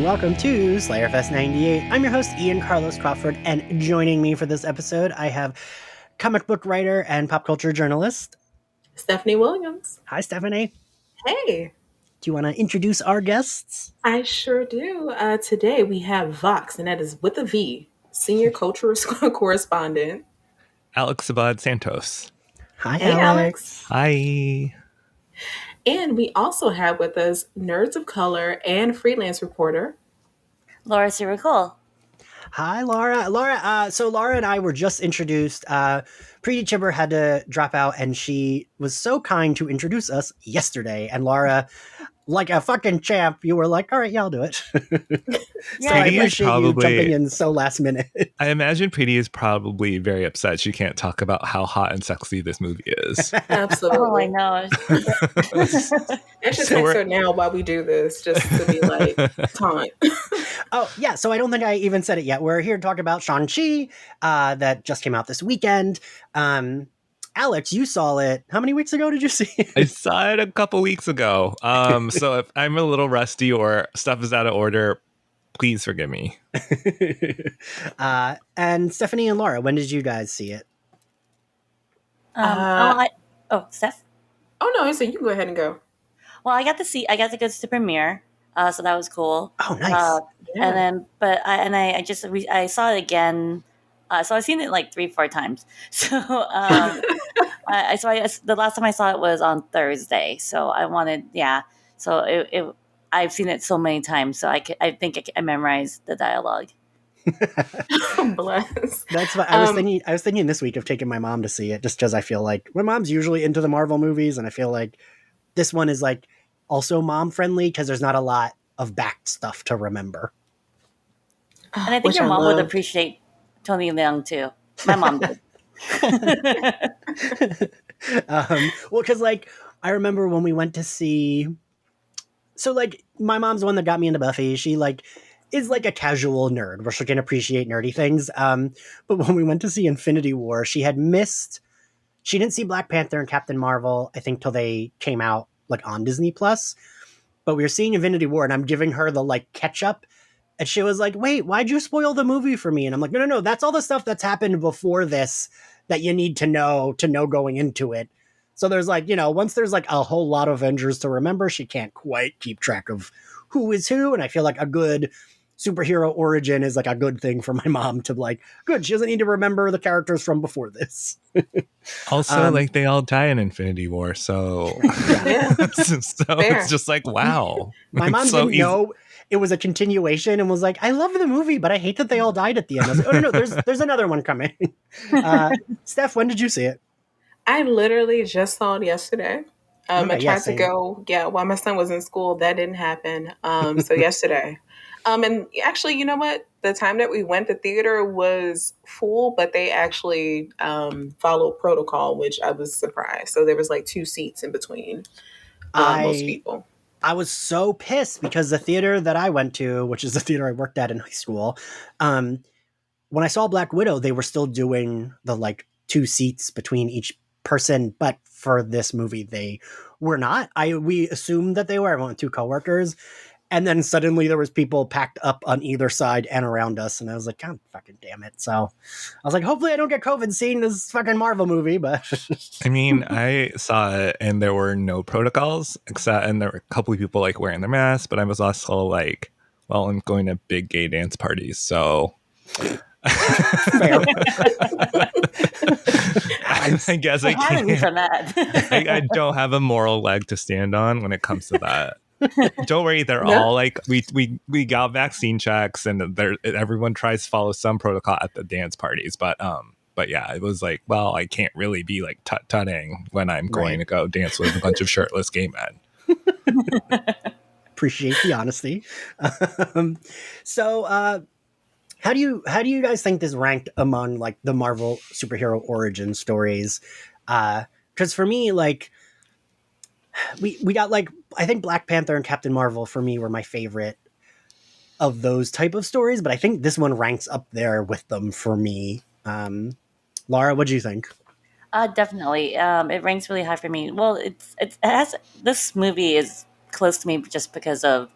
and welcome to Slayerfest 98. I'm your host, Ian Carlos Crawford, and joining me for this episode, I have comic book writer and pop culture journalist Stephanie Williams. Hi, Stephanie. Hey. Do you want to introduce our guests? I sure do. Today we have Vox, and that is with a V, senior culture correspondent. Alex Abad Santos. Hi, Hey, Alex. Hi. And we also have with us Nerds of Color and freelance reporter Laura Sirikul. Hi, Laura. So Laura and I were just introduced. Preeti Chibber had to drop out, and she was so kind to introduce us yesterday. And Laura, like a fucking champ, you were like, all right, yeah, I'll do it. So I appreciate you jumping in so last minute. I imagine Preeti is probably very upset she can't talk about how hot and sexy this movie is. Absolutely. Oh, I know. I should text her now while we do this, just to be like, taunt. Oh, yeah. So I don't think I even said it yet. We're here to talk about Shang Chi that just came out this weekend. Alex, you saw it. How many weeks ago did you see it? I saw it a couple weeks ago. So if I'm a little rusty or stuff is out of order, please forgive me. And Stephanie and Laura, when did you guys see it? Steph? Oh, no, so you can go ahead and go. Well, I got to go to the premiere, so that was cool. Oh, nice. And then, I saw it again. So I've seen it like 3-4 times. So, the last time I saw it was on Thursday. So So I've seen it so many times. So I think I memorized the dialogue. Bless. That's what I was thinking this week of taking my mom to see it, just because I feel like my mom's usually into the Marvel movies, and I feel like this one is like also mom friendly because there's not a lot of back stuff to remember. And I think your mom would appreciate Tony Leung too. My mom did. Well, because like I remember when we went to see, so like my mom's the one that got me into Buffy. She like is like a casual nerd where she can appreciate nerdy things. But when we went to see Infinity War, she didn't see Black Panther and Captain Marvel, I think, till they came out like on Disney Plus. But we were seeing Infinity War, and I'm giving her the like catch up. And she was like, wait, why'd you spoil the movie for me? And I'm like, no, that's all the stuff that's happened before this that you need to know going into it. So there's like, once there's like a whole lot of Avengers to remember, she can't quite keep track of who is who. And I feel like a good superhero origin is like a good thing for my mom to like, good, she doesn't need to remember the characters from before this. Also, like they all die in Infinity War. So, it's just like, wow. My mom didn't know it was a continuation and was like, I love the movie, but I hate that they all died at the end. I was like, oh, no, there's another one coming. Steph, when did you see it? I literally just saw it yesterday. I tried to go, while my son was in school. That didn't happen. So yesterday. And actually, you know what? The time that we went, the theater was full, but they actually followed protocol, which I was surprised. So there was like 2 seats in between most people. I was so pissed because the theater that I went to, which is the theater I worked at in high school, when I saw Black Widow, they were still doing the like 2 seats between each person, but for this movie they were not. We assumed that they were. I went with 2 coworkers, and then suddenly there was people packed up on either side and around us, and I was like, God fucking damn it. So I was like, hopefully I don't get COVID seeing this fucking Marvel movie, but I mean, I saw it and there were no protocols and there were a couple of people like wearing their masks, but I was also like, well, I'm going to big gay dance parties, so fair. I guess I can't. From that. I don't have a moral leg to stand on when it comes to that. Don't worry, they're all like we got vaccine checks, and everyone tries to follow some protocol at the dance parties, but yeah, it was like, well, I can't really be like tut-tutting when I'm going to go dance with a bunch of shirtless gay men. Appreciate the honesty. So how do you guys think this ranked among like the Marvel superhero origin stories? Because for me, like we got like, I think Black Panther and Captain Marvel for me were my favorite of those type of stories, but I think this one ranks up there with them for me. Laura, what do you think? Definitely. It ranks really high for me. Well, this movie is close to me just because of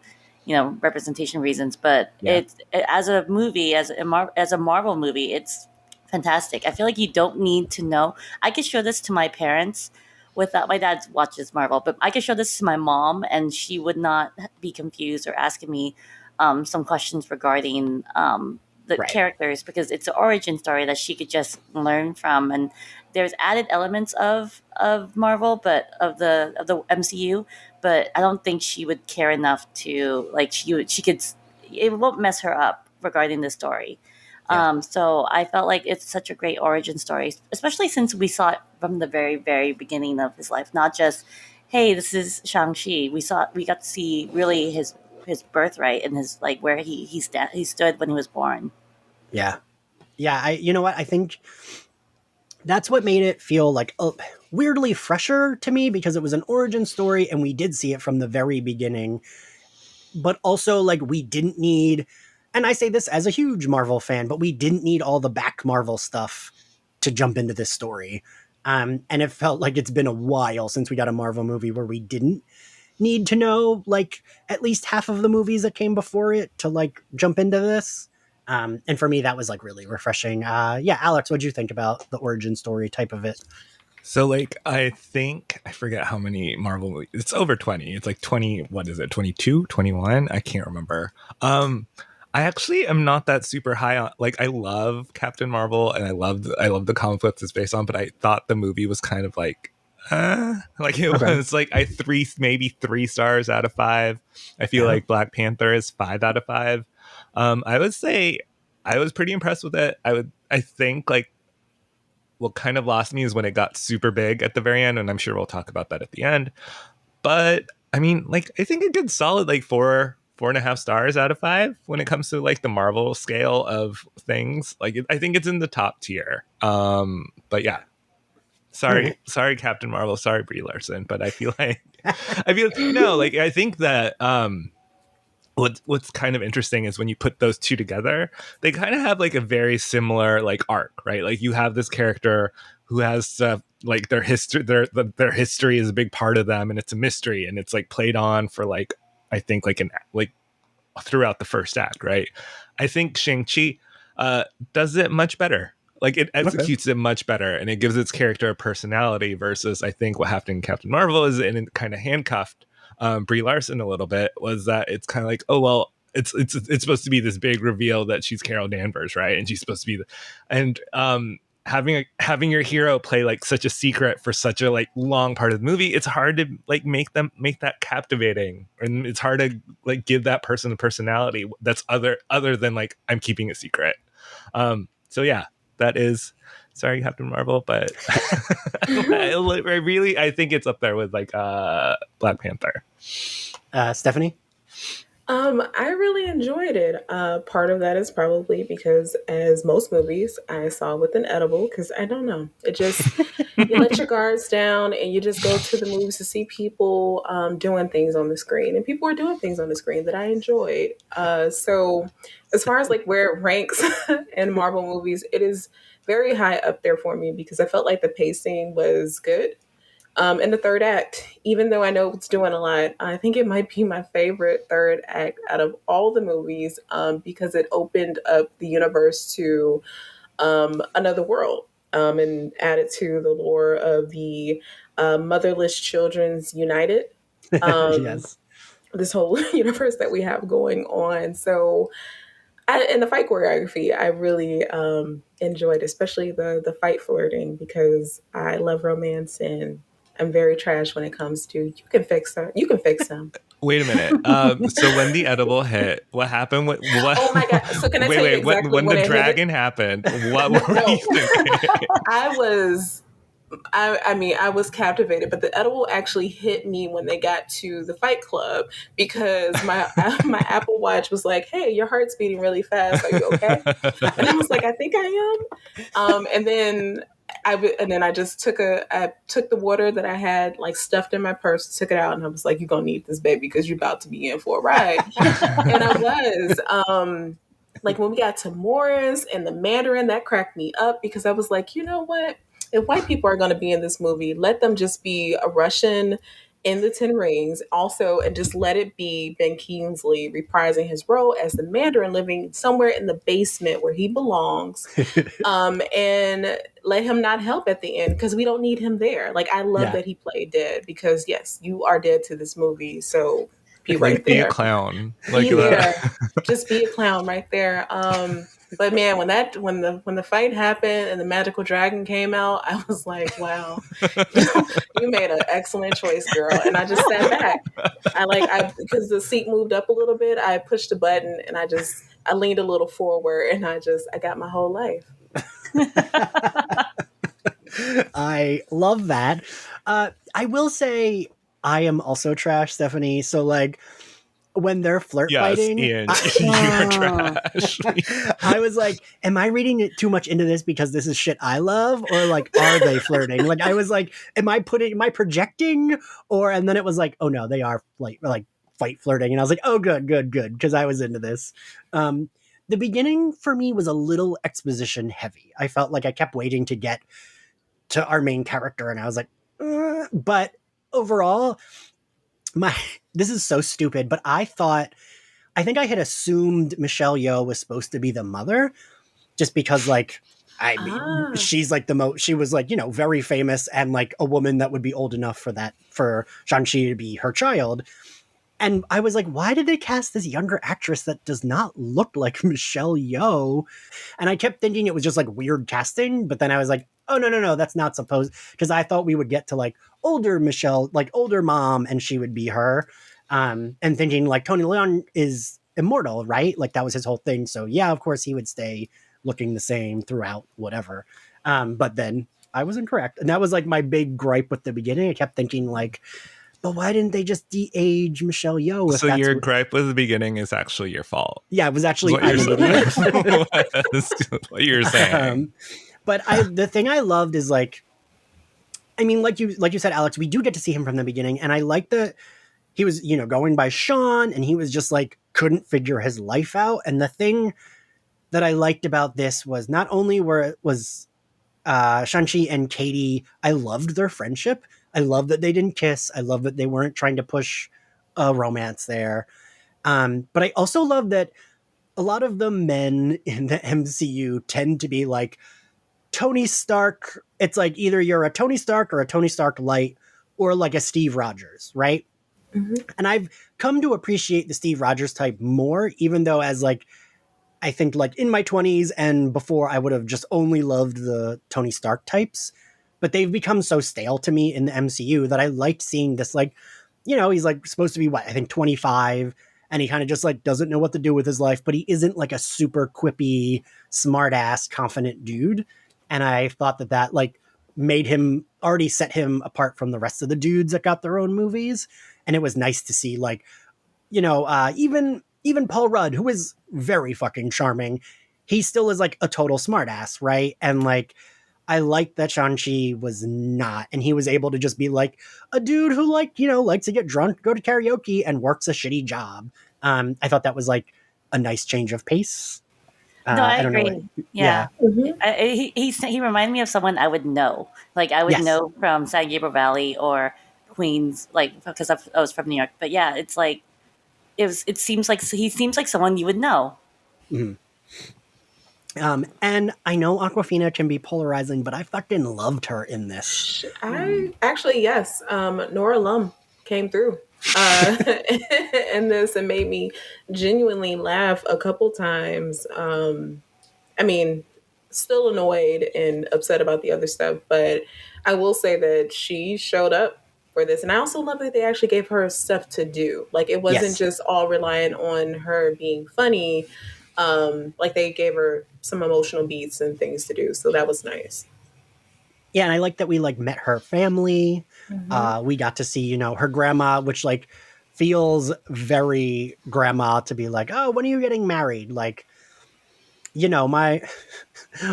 representation reasons. But as a movie, as a Marvel movie, it's fantastic. I feel like you don't need to know. I could show this to my parents without my dad watches Marvel, but I could show this to my mom and she would not be confused or asking me some questions regarding the characters, because it's an origin story that she could just learn from. And there's added elements of Marvel, but of the MCU, but I don't think she would care enough to she could, it won't mess her up regarding the story. So I felt like it's such a great origin story, especially since we saw it from the very, very beginning of his life, not just, hey, this is Shang-Chi. We got to see really his birthright and his where he stood when he was born. Yeah. You know what? I think that's what made it feel like weirdly fresher to me, because it was an origin story and we did see it from the very beginning. But also, like, we didn't need, and I say this as a huge Marvel fan, but we didn't need all the back Marvel stuff to jump into this story. And it felt like it's been a while since we got a Marvel movie where we didn't need to know like at least half of the movies that came before it to like jump into this. And for me, that was like really refreshing. Yeah, Alex, what'd you think about the origin story type of it? So like I think I forget how many Marvel movies. It's over 20. It's like 20, what is it? 22, 21? I can't remember. I actually am not that super high on, like, I love Captain Marvel and I love the comic books it's based on, but I thought the movie was kind of like like it was like maybe 3 stars out of 5. I feel like Black Panther is 5 out of 5. I would say I was pretty impressed with it. I think like what kind of lost me is when it got super big at the very end, and I'm sure we'll talk about that at the end. But I mean, like, I think a good solid like 4.5 stars out of 5 when it comes to like the Marvel scale of things. Like, I think it's in the top tier. But yeah, sorry, Captain Marvel, sorry, Brie Larson, but I feel like no, like, I think that what's kind of interesting is when you put those two together, they kind of have like a very similar like arc, right? Like, you have this character who has like their history is a big part of them, and it's a mystery, and it's like played on for like, I think like throughout the first act, right? I think Shang-Chi does it much better. Like, it executes it much better, and it gives its character a personality, versus I think what happened in Captain Marvel is, and it kind of handcuffed Brie Larson a little bit, was that it's kind of like, oh well, it's supposed to be this big reveal that she's Carol Danvers, right? And she's supposed to be having your hero play like such a secret for such a like long part of the movie, it's hard to like make that captivating, and it's hard to like give that person a personality that's other than like, I'm keeping a secret. So yeah, that is, sorry, Captain Marvel, but I think it's up there with like Black Panther. Stephanie? I really enjoyed it. Part of that is probably because, as most movies, I saw with an edible, because I don't know. It just, you let your guards down and you just go to the movies to see people doing things on the screen. And people are doing things on the screen that I enjoyed. So, as far as like where it ranks in Marvel movies, it is very high up there for me, because I felt like the pacing was good. In the third act, even though I know it's doing a lot, I think it might be my favorite third act out of all the movies, because it opened up the universe to another world, and added to the lore of the Motherless Children's United. Yes. This whole universe that we have going on. So, and the fight choreography, I really enjoyed, especially the fight flirting, because I love romance and I'm very trash when it comes to, you can fix them. You can fix them. Wait a minute. So when the edible hit, what happened? What? Oh my god! So can I tell you exactly when the dragon happened? What were you thinking? I mean, I was captivated, but the edible actually hit me when they got to the fight club, because my my Apple Watch was like, "Hey, your heart's beating really fast. Are you okay?" And I was like, "I think I am." And then I just took the water that I had like stuffed in my purse, took it out, and I was like, "You're gonna need this, baby, because you're about to be in for a ride." And I was. Like, when we got to Morris and the Mandarin, that cracked me up, because I was like, you know what? If white people are going to be in this movie, let them just be a Russian in the Ten Rings, also, and just let it be Ben Kingsley reprising his role as the Mandarin, living somewhere in the basement where he belongs, and let him not help at the end because we don't need him there. Like, I love Yeah. that he played dead because, yes, you are dead to this movie, so be right Like, be a there. clown. Like Be that. there. Just be a clown right there. But man, when the fight happened and the magical dragon came out, I was like, wow, you made an excellent choice, girl. And I just sat back. I because the seat moved up a little bit, I pushed a button and I leaned a little forward and I got my whole life. I love that. I will say I am also trash, Stephanie. So like when they're flirt Yes, fighting, Ian, you're trash. I was like, am I reading it too much into this because this is shit I love? Or like, are they flirting? Like, I was like, am I projecting? And then it was like, oh no, they are like fight flirting. And I was like, oh, good. Because I was into this. The beginning for me was a little exposition heavy. I felt like I kept waiting to get to our main character. And I was like, but overall, this is so stupid, but I think I had assumed Michelle Yeoh was supposed to be the mother just because like she's like she was like, very famous and like a woman that would be old enough for Shang-Chi to be her child. And I was like, why did they cast this younger actress that does not look like Michelle Yeoh? And I kept thinking it was just like weird casting, but then I was like, oh no, that's not supposed, because I thought we would get to like older Michelle, like older mom, and she would be her. And thinking like Tony Leung is immortal, right? Like that was his whole thing. So yeah, of course he would stay looking the same throughout whatever. But then I was incorrect. And that was like my big gripe with the beginning. I kept thinking like, but why didn't they just de-age Michelle Yeoh? So your gripe with the beginning is actually your fault. Yeah, it was actually I'm an idiot. What you're saying. But the thing I loved is like, I mean, like you said, Alex, we do get to see him from the beginning, and I like that he was, going by Sean, and he was just like couldn't figure his life out. And the thing that I liked about this was not only was Shang-Chi and Katie, I loved their friendship. I love that they didn't kiss. I love that they weren't trying to push a romance there. But I also love that a lot of the men in the MCU tend to be like Tony Stark. It's like either you're a Tony Stark or a Tony Stark light or like a Steve Rogers, right? Mm-hmm. And I've come to appreciate the Steve Rogers type more, even though as like, I think like in my 20s and before I would have just only loved the Tony Stark types, but they've become so stale to me in the MCU that I liked seeing this like, he's like supposed to be what, I think 25, and he kind of just like doesn't know what to do with his life, but he isn't like a super quippy, smart ass, confident dude. And I thought that like already set him apart from the rest of the dudes that got their own movies. And it was nice to see like, even Paul Rudd, who is very fucking charming, he still is like a total smartass, right? And like, I like that Shang-Chi was not, and he was able to just be like a dude who like, likes to get drunk, go to karaoke, and works a shitty job. I thought that was like a nice change of pace. No, I I don't know. agree. Yeah. Mm-hmm. He reminded me of someone I would know. Like I would Yes. know from San Gabriel Valley or Queens, like because I was from New York. But yeah, it's like it seems like he seems like someone you would know. Mhm. And I know Aquafina can be polarizing, but I fucking loved her in this. I actually, yes, Nora Lum came through in this and made me genuinely laugh a couple times. I mean, still annoyed and upset about the other stuff, but I will say that she showed up for this. And I also love that they actually gave her stuff to do. Like it wasn't Yes. just all reliant on her being funny. Like they gave her some emotional beats and things to do. So that was nice. Yeah, and I like that we like met her family. Mm-hmm. We got to see, her grandma, which like feels very grandma to be like, oh, when are you getting married? Like, my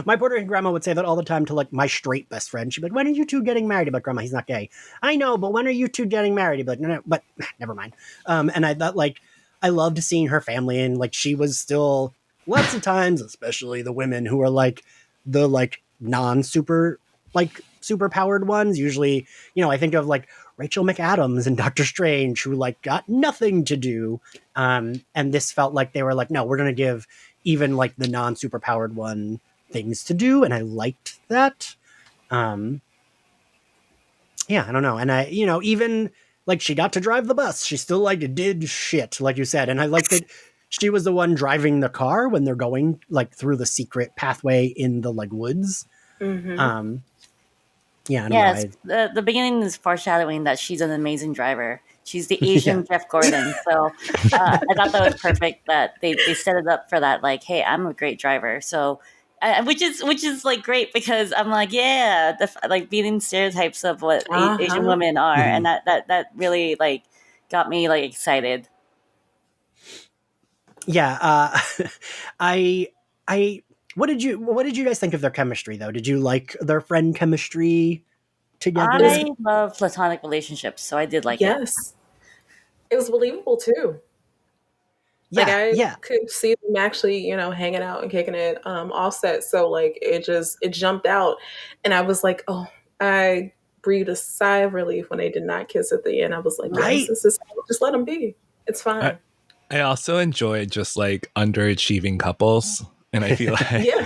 my Puerto Rican grandma would say that all the time to like my straight best friend. She'd be like, when are you two getting married? But grandma, he's not gay. I know, but when are you two getting married? He'd be like, no, but never mind. And I thought like I loved seeing her family, and like she was still lots of times, especially the women who are like the like non super like super powered ones. Usually, I think of like Rachel McAdams and Doctor Strange, who like got nothing to do. And this felt like they were like, no, we're gonna give even like the non superpowered one things to do, and I liked that. Um, yeah, I don't know, and I, even like she got to drive the bus, she still like did shit, like you said, and I like that she was the one driving the car when they're going like through the secret pathway in the like woods. Mm-hmm. Um, yeah, I don't know, Yes, the beginning is foreshadowing that she's an amazing driver. She's the yeah, Asian Jeff Gordon. So I thought that was perfect that they set it up for that. Like, hey, I'm a great driver. So, which is like great because I'm like, yeah, like beating stereotypes of what Asian Uh-huh. women are, and Mhm. that really like got me like excited. Yeah. I, I, what did you guys think of their chemistry though? Did you like their friend chemistry It was together? I love platonic relationships, so I did like it. yes. It was believable too. Like Yeah, I yeah, could see them actually, hanging out and kicking it offset. So like it jumped out and I was like, oh, I breathed a sigh of relief when they did not kiss at the end. I was like, yes, right. this is just let them be. It's I, fine. I also enjoy just like underachieving couples. And I feel Yeah.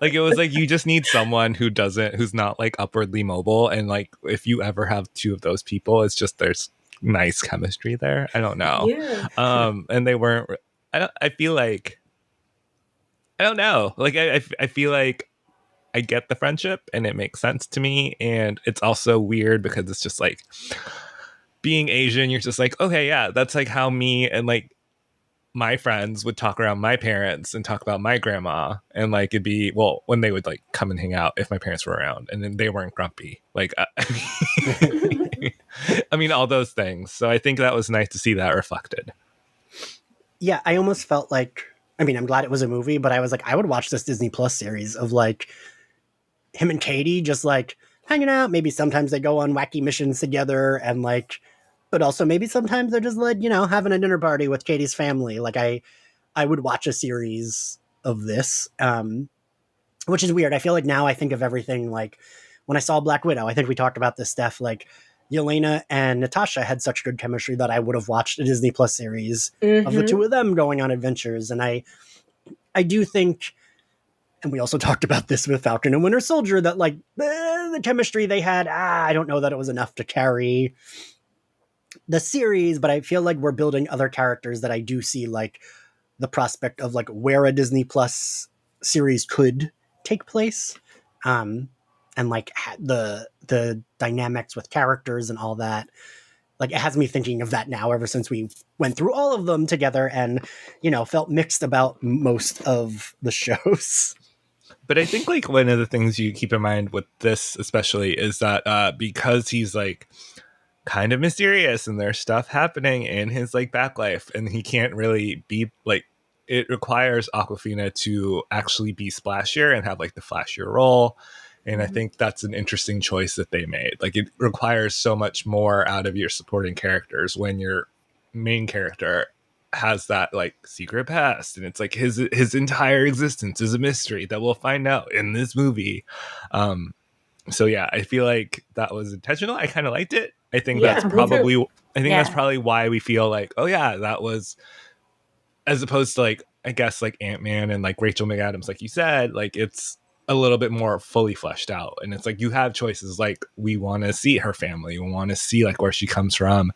like it was like you just need someone who's not like upwardly mobile. And like if you ever have two of those people, it's just there's nice chemistry there. I don't know. Yeah. And they weren't, I feel like, I don't know. Like I feel like I get the friendship and it makes sense to me. And it's also weird because it's just like being Asian, you're just like, okay, yeah, that's like how me and like my friends would talk around my parents and talk about my grandma. And like it'd be, well, when they would like come and hang out if my parents were around and then they weren't grumpy. Like, I mean, all those things. So I think that was nice to see that reflected. Yeah, I almost felt like, I mean, I'm glad it was a movie, but I was like, I would watch this Disney Plus series of like him and Katie just like hanging out. Maybe sometimes they go on wacky missions together and like, but also maybe sometimes they're just like, having a dinner party with Katie's family. Like I would watch a series of this, which is weird. I feel like now I think of everything like when I saw Black Widow, I think we talked about this stuff like Yelena and Natasha had such good chemistry that I would have watched a Disney Plus series of the two Mm-hmm. of them going on adventures. And I do think, and we also talked about this with Falcon and Winter Soldier, that like the chemistry they had, I don't know that it was enough to carry the series, but I feel like we're building other characters that I do see like the prospect of like where a Disney Plus series could take place. Um, and like the dynamics with characters and all that, like it has me thinking of that now ever since we went through all of them together and felt mixed about most of the shows. But I think like one of the things you keep in mind with this especially is that because he's like kind of mysterious and there's stuff happening in his like back life and he can't really be like, it requires Aquafina to actually be splashier and have like the flashier role. And I Mm-hmm. think that's an interesting choice that they made. Like it requires so much more out of your supporting characters when your main character has that like secret past and it's like his entire existence is a mystery that we'll find out in this movie. um so yeah, I feel like that was intentional. I kind of liked it. Yeah, me too. I think that's Yeah. probably why we feel like, oh yeah, that was, as opposed to like I guess like Ant-Man and like Rachel McAdams, like you said, like it's a little bit more fully fleshed out. And it's like you have choices like we want to see her family, we want to see like where she comes from,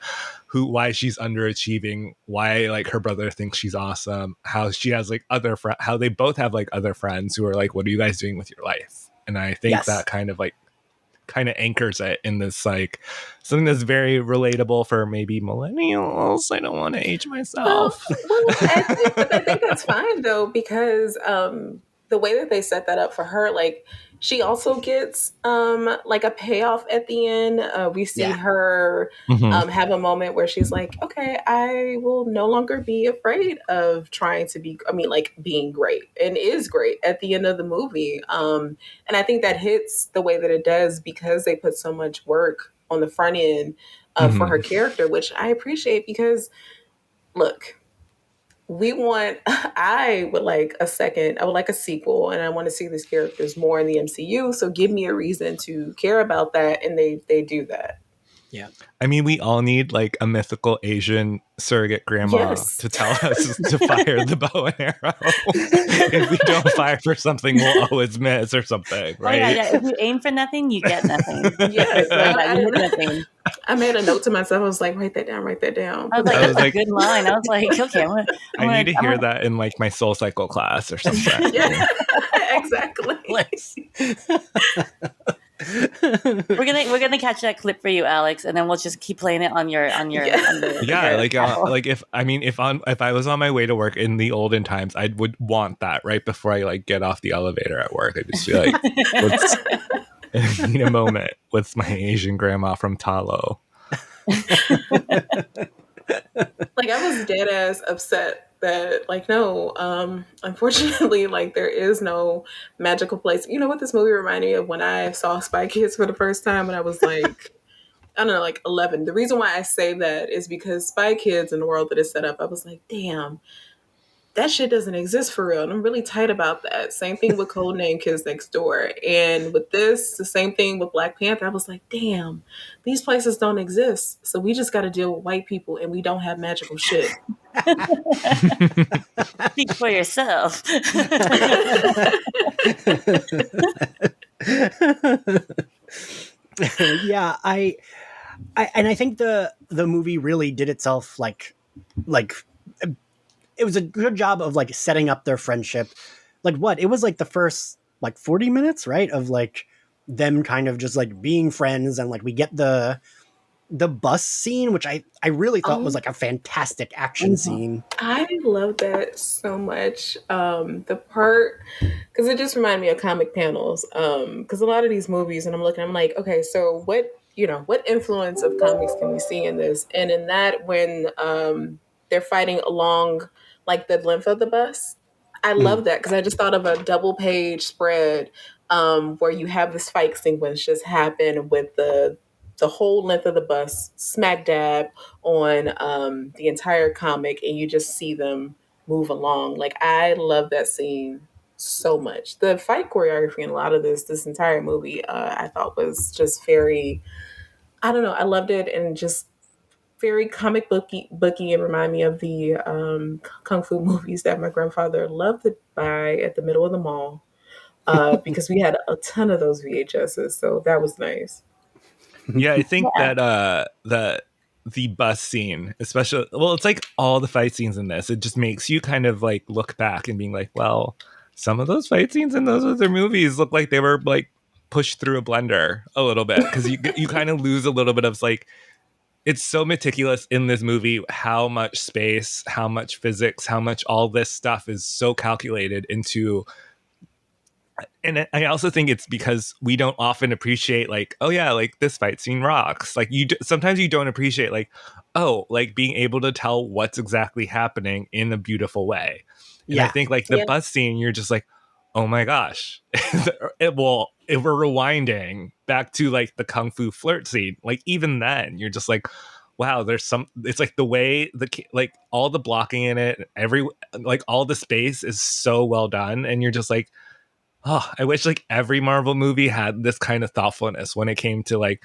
why she's underachieving, why like her brother thinks she's awesome, how she has like how they both have like other friends who are like, what are you guys doing with your life? And I think that Yes. kind of anchors it in this like something that's very relatable for maybe millennials. I don't want to age myself. But I think that's fine though because the way that they set that up for her, like she also gets like a payoff at the end. We see Yeah. her Mhm. have a moment where she's like, "Okay, I will no longer be afraid of trying to be. I mean, like being great and is great at the end of the movie." And I think that hits the way that it does because they put so much work on the front end for her Mhm. character, which I appreciate because look, we want I would like a second, I would like a sequel and I want to see these characters more in the MCU, so give me a reason to care about that and they do that. Yeah. I mean, we all need like a mythical Asian surrogate grandma Yes. to tell us to fire the bow and arrow. If we don't fire for something, we'll always miss or something, Oh yeah, right? yeah. If you aim for nothing, you get nothing. Yes. Like that, you hit nothing. I made a note to myself. I was like, write that down, write that down. I was like, I that's was a like, good line. I was like, okay, I need to hear that in like my soul cycle class or something. Yeah, exactly. we're gonna catch that clip for you, Alex, and then we'll just keep playing it on your Yeah. Yeah, like Apple. like if I mean if I was on my way to work in the olden times, I would want that right before I like get off the elevator at work. I just feel like let's need a moment with my Asian grandma from Talo. Like I was dead ass upset that like no, unfortunately like there is no magical place. You know what this movie reminded me of when I saw Spy Kids for the first time when I was like I don't know, like 11. The reason why I say that is because Spy Kids in the world that is set up, I was like, damn, that shit doesn't exist for real. And I'm really tight about that. Same thing with Codename Kids Next Door. And with this, the same thing with Black Panther. I was like, damn, these places don't exist. So we just got to deal with white people and we don't have magical shit. Speak for yourself. Yeah, and I think the movie really did itself like it was a good job of like setting up their friendship. Like what? It was like the first like 40 minutes, right? Of like them kind of just like being friends, and like we get the bus scene, which I really thought was Oh, like a fantastic action scene. I love that so much. The part, because it just reminded me of comic panels. Because a lot of these movies, and I'm looking, I'm like, okay, so what influence of comics can we see in this? And in that, when they're fighting along like the length of the bus, I Mm. love that because I just thought of a double page spread where you have this fight sequence just happen with the whole length of the bus smack dab on the entire comic, and you just see them move along. Like I love that scene so much. The fight choreography in a lot of this entire movie, I thought was just very. I don't know. I loved it, and just very booky, and remind me of the kung fu movies that my grandfather loved to buy at the middle of the mall. Because we had a ton of those VHSs, so that was nice. Yeah, I think Yeah. that the bus scene, especially well, it's like all the fight scenes in this, it just makes you kind of like look back and being like, well, some of those fight scenes in those other movies look like they were like pushed through a blender a little bit because you kind of lose a little bit of like it's so meticulous in this movie how much space, how much physics, how much all this stuff is so calculated into. And I also think it's because we don't often appreciate like, oh yeah, like this fight scene rocks. Like sometimes you don't appreciate like, oh, like being able to tell what's exactly happening in a beautiful way. And I Yeah. think like the Yeah. bus scene, you're just like, oh my gosh. If we're rewinding back to like the kung fu flirt scene, like even then you're just like, wow, it's like the way like all the blocking in it, like all the space is so well done. And you're just like, oh, I wish like every Marvel movie had this kind of thoughtfulness when it came to like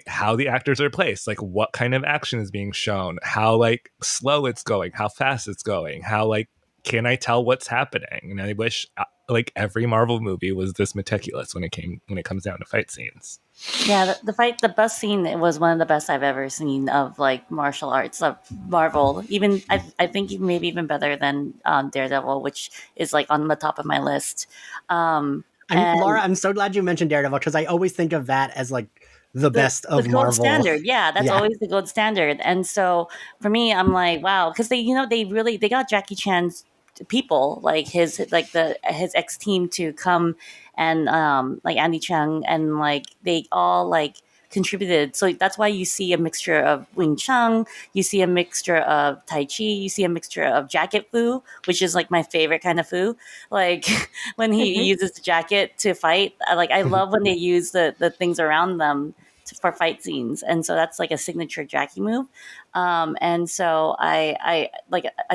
how the actors are placed, like what kind of action is being shown, how like slow it's going, how fast it's going, how like can I tell what's happening? And I wish like every Marvel movie was this meticulous when it comes down to fight scenes. Yeah, the bus scene was one of the best I've ever seen of like martial arts of Marvel. Even I think maybe even better than Daredevil, which is like on the top of my list. Laura, And I'm so glad you mentioned Daredevil because I always think of that as like the best the of gold Marvel. standard, yeah, that's Yeah. always the gold standard. And so for me, I'm like, wow, because they got Jackie Chan's people like his ex team to come and like Andy Chung, and like they all like contributed. So that's why you see a mixture of Wing Chun, you see a mixture of Tai Chi, you see a mixture of jacket fu, which is like my favorite kind of fu. Like when he Mhm. uses the jacket to fight, I love when they use the things around them for fight scenes, and so that's like a signature Jackie move. And so I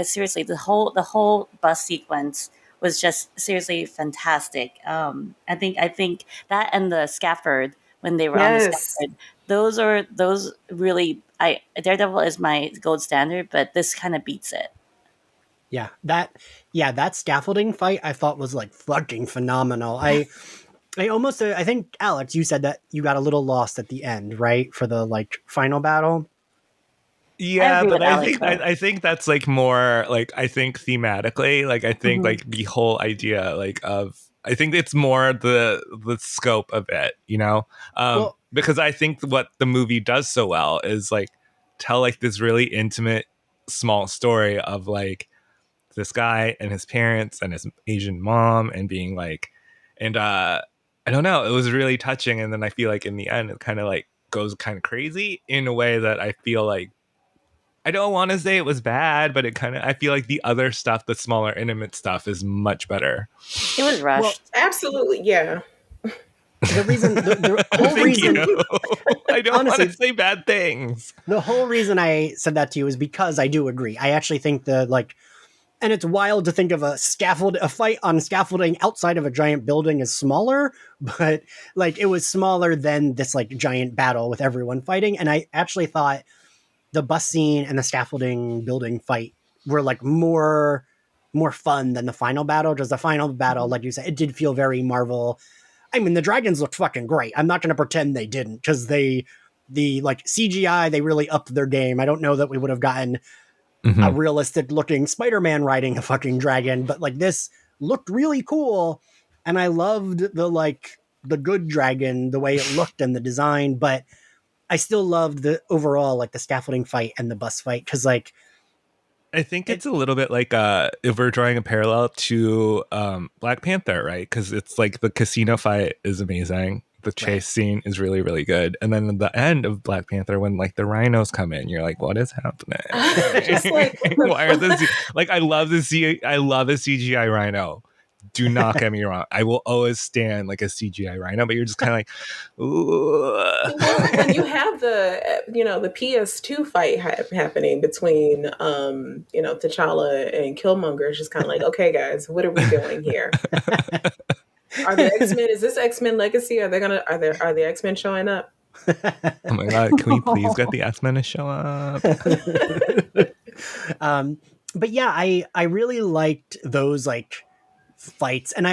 seriously, the whole bus sequence was just seriously fantastic. I think that and the scaffold when they were on the Yes. scaffold. Those really, I Daredevil is my gold standard, but this kind of beats it. That scaffolding fight I thought was like fucking phenomenal. I almost I think Alex, you said that you got a little lost at the end, right, for the like final battle. I Yeah, agree but with I Alex think though. I think that's like more like I think thematically, like I think Mhm. like the whole idea like of I think it's more the scope of it, you know? Well, Because I think what the movie does so well is like tell like this really intimate small story of like this guy and his parents and his Asian mom and being like and I don't know, it was really touching and then I feel like in the end it kind of like goes kind of crazy in a way that I feel like I don't want to say it was bad, but it kind of I feel like the other stuff, the smaller intimate stuff is much better. It was well, rushed. Absolutely. Yeah. the whole Thank you. reason, I don't want to honestly, say bad things. the whole reason I said that to you is because I do agree. I actually think the like, and it's wild to think of a fight on scaffolding outside of a giant building is smaller, but like it was smaller than this like giant battle with everyone fighting. And I actually thought the bus scene and the scaffolding building fight were like more fun than the final battle. Just the final battle, like you said, it did feel very Marvel. I mean, the dragons looked fucking great. I'm not going to pretend they didn't because the like CGI, they really upped their game. I don't know that we would have gotten a Mm-hmm. realistic looking Spider-Man riding a fucking dragon, but like this looked really cool. And I loved the like the good dragon, the way it looked and the design, but I still loved the overall like the scaffolding fight and the bus fight because like I think it it's a little bit like if we're drawing a parallel to Black Panther, right? Because it's like the casino fight is amazing. The right. chase scene is really, really good. And then the end of Black Panther, when like the rhinos come in, you're like, what is Just happening? like what Why are the the like I love the CGI rhino. Do not get me wrong. I will always stand like a CGI rhino, but you're just kind of like, ooh. well, when you have the PS2 fight happening between T'Challa and Killmonger, it's just kind of like, okay, guys, what are we doing here? Are the X-Men? Is this X-Men Legacy? Are the X-Men showing up? Oh my god, can we please get the X-Men to show up? um but yeah, I really liked those like fights and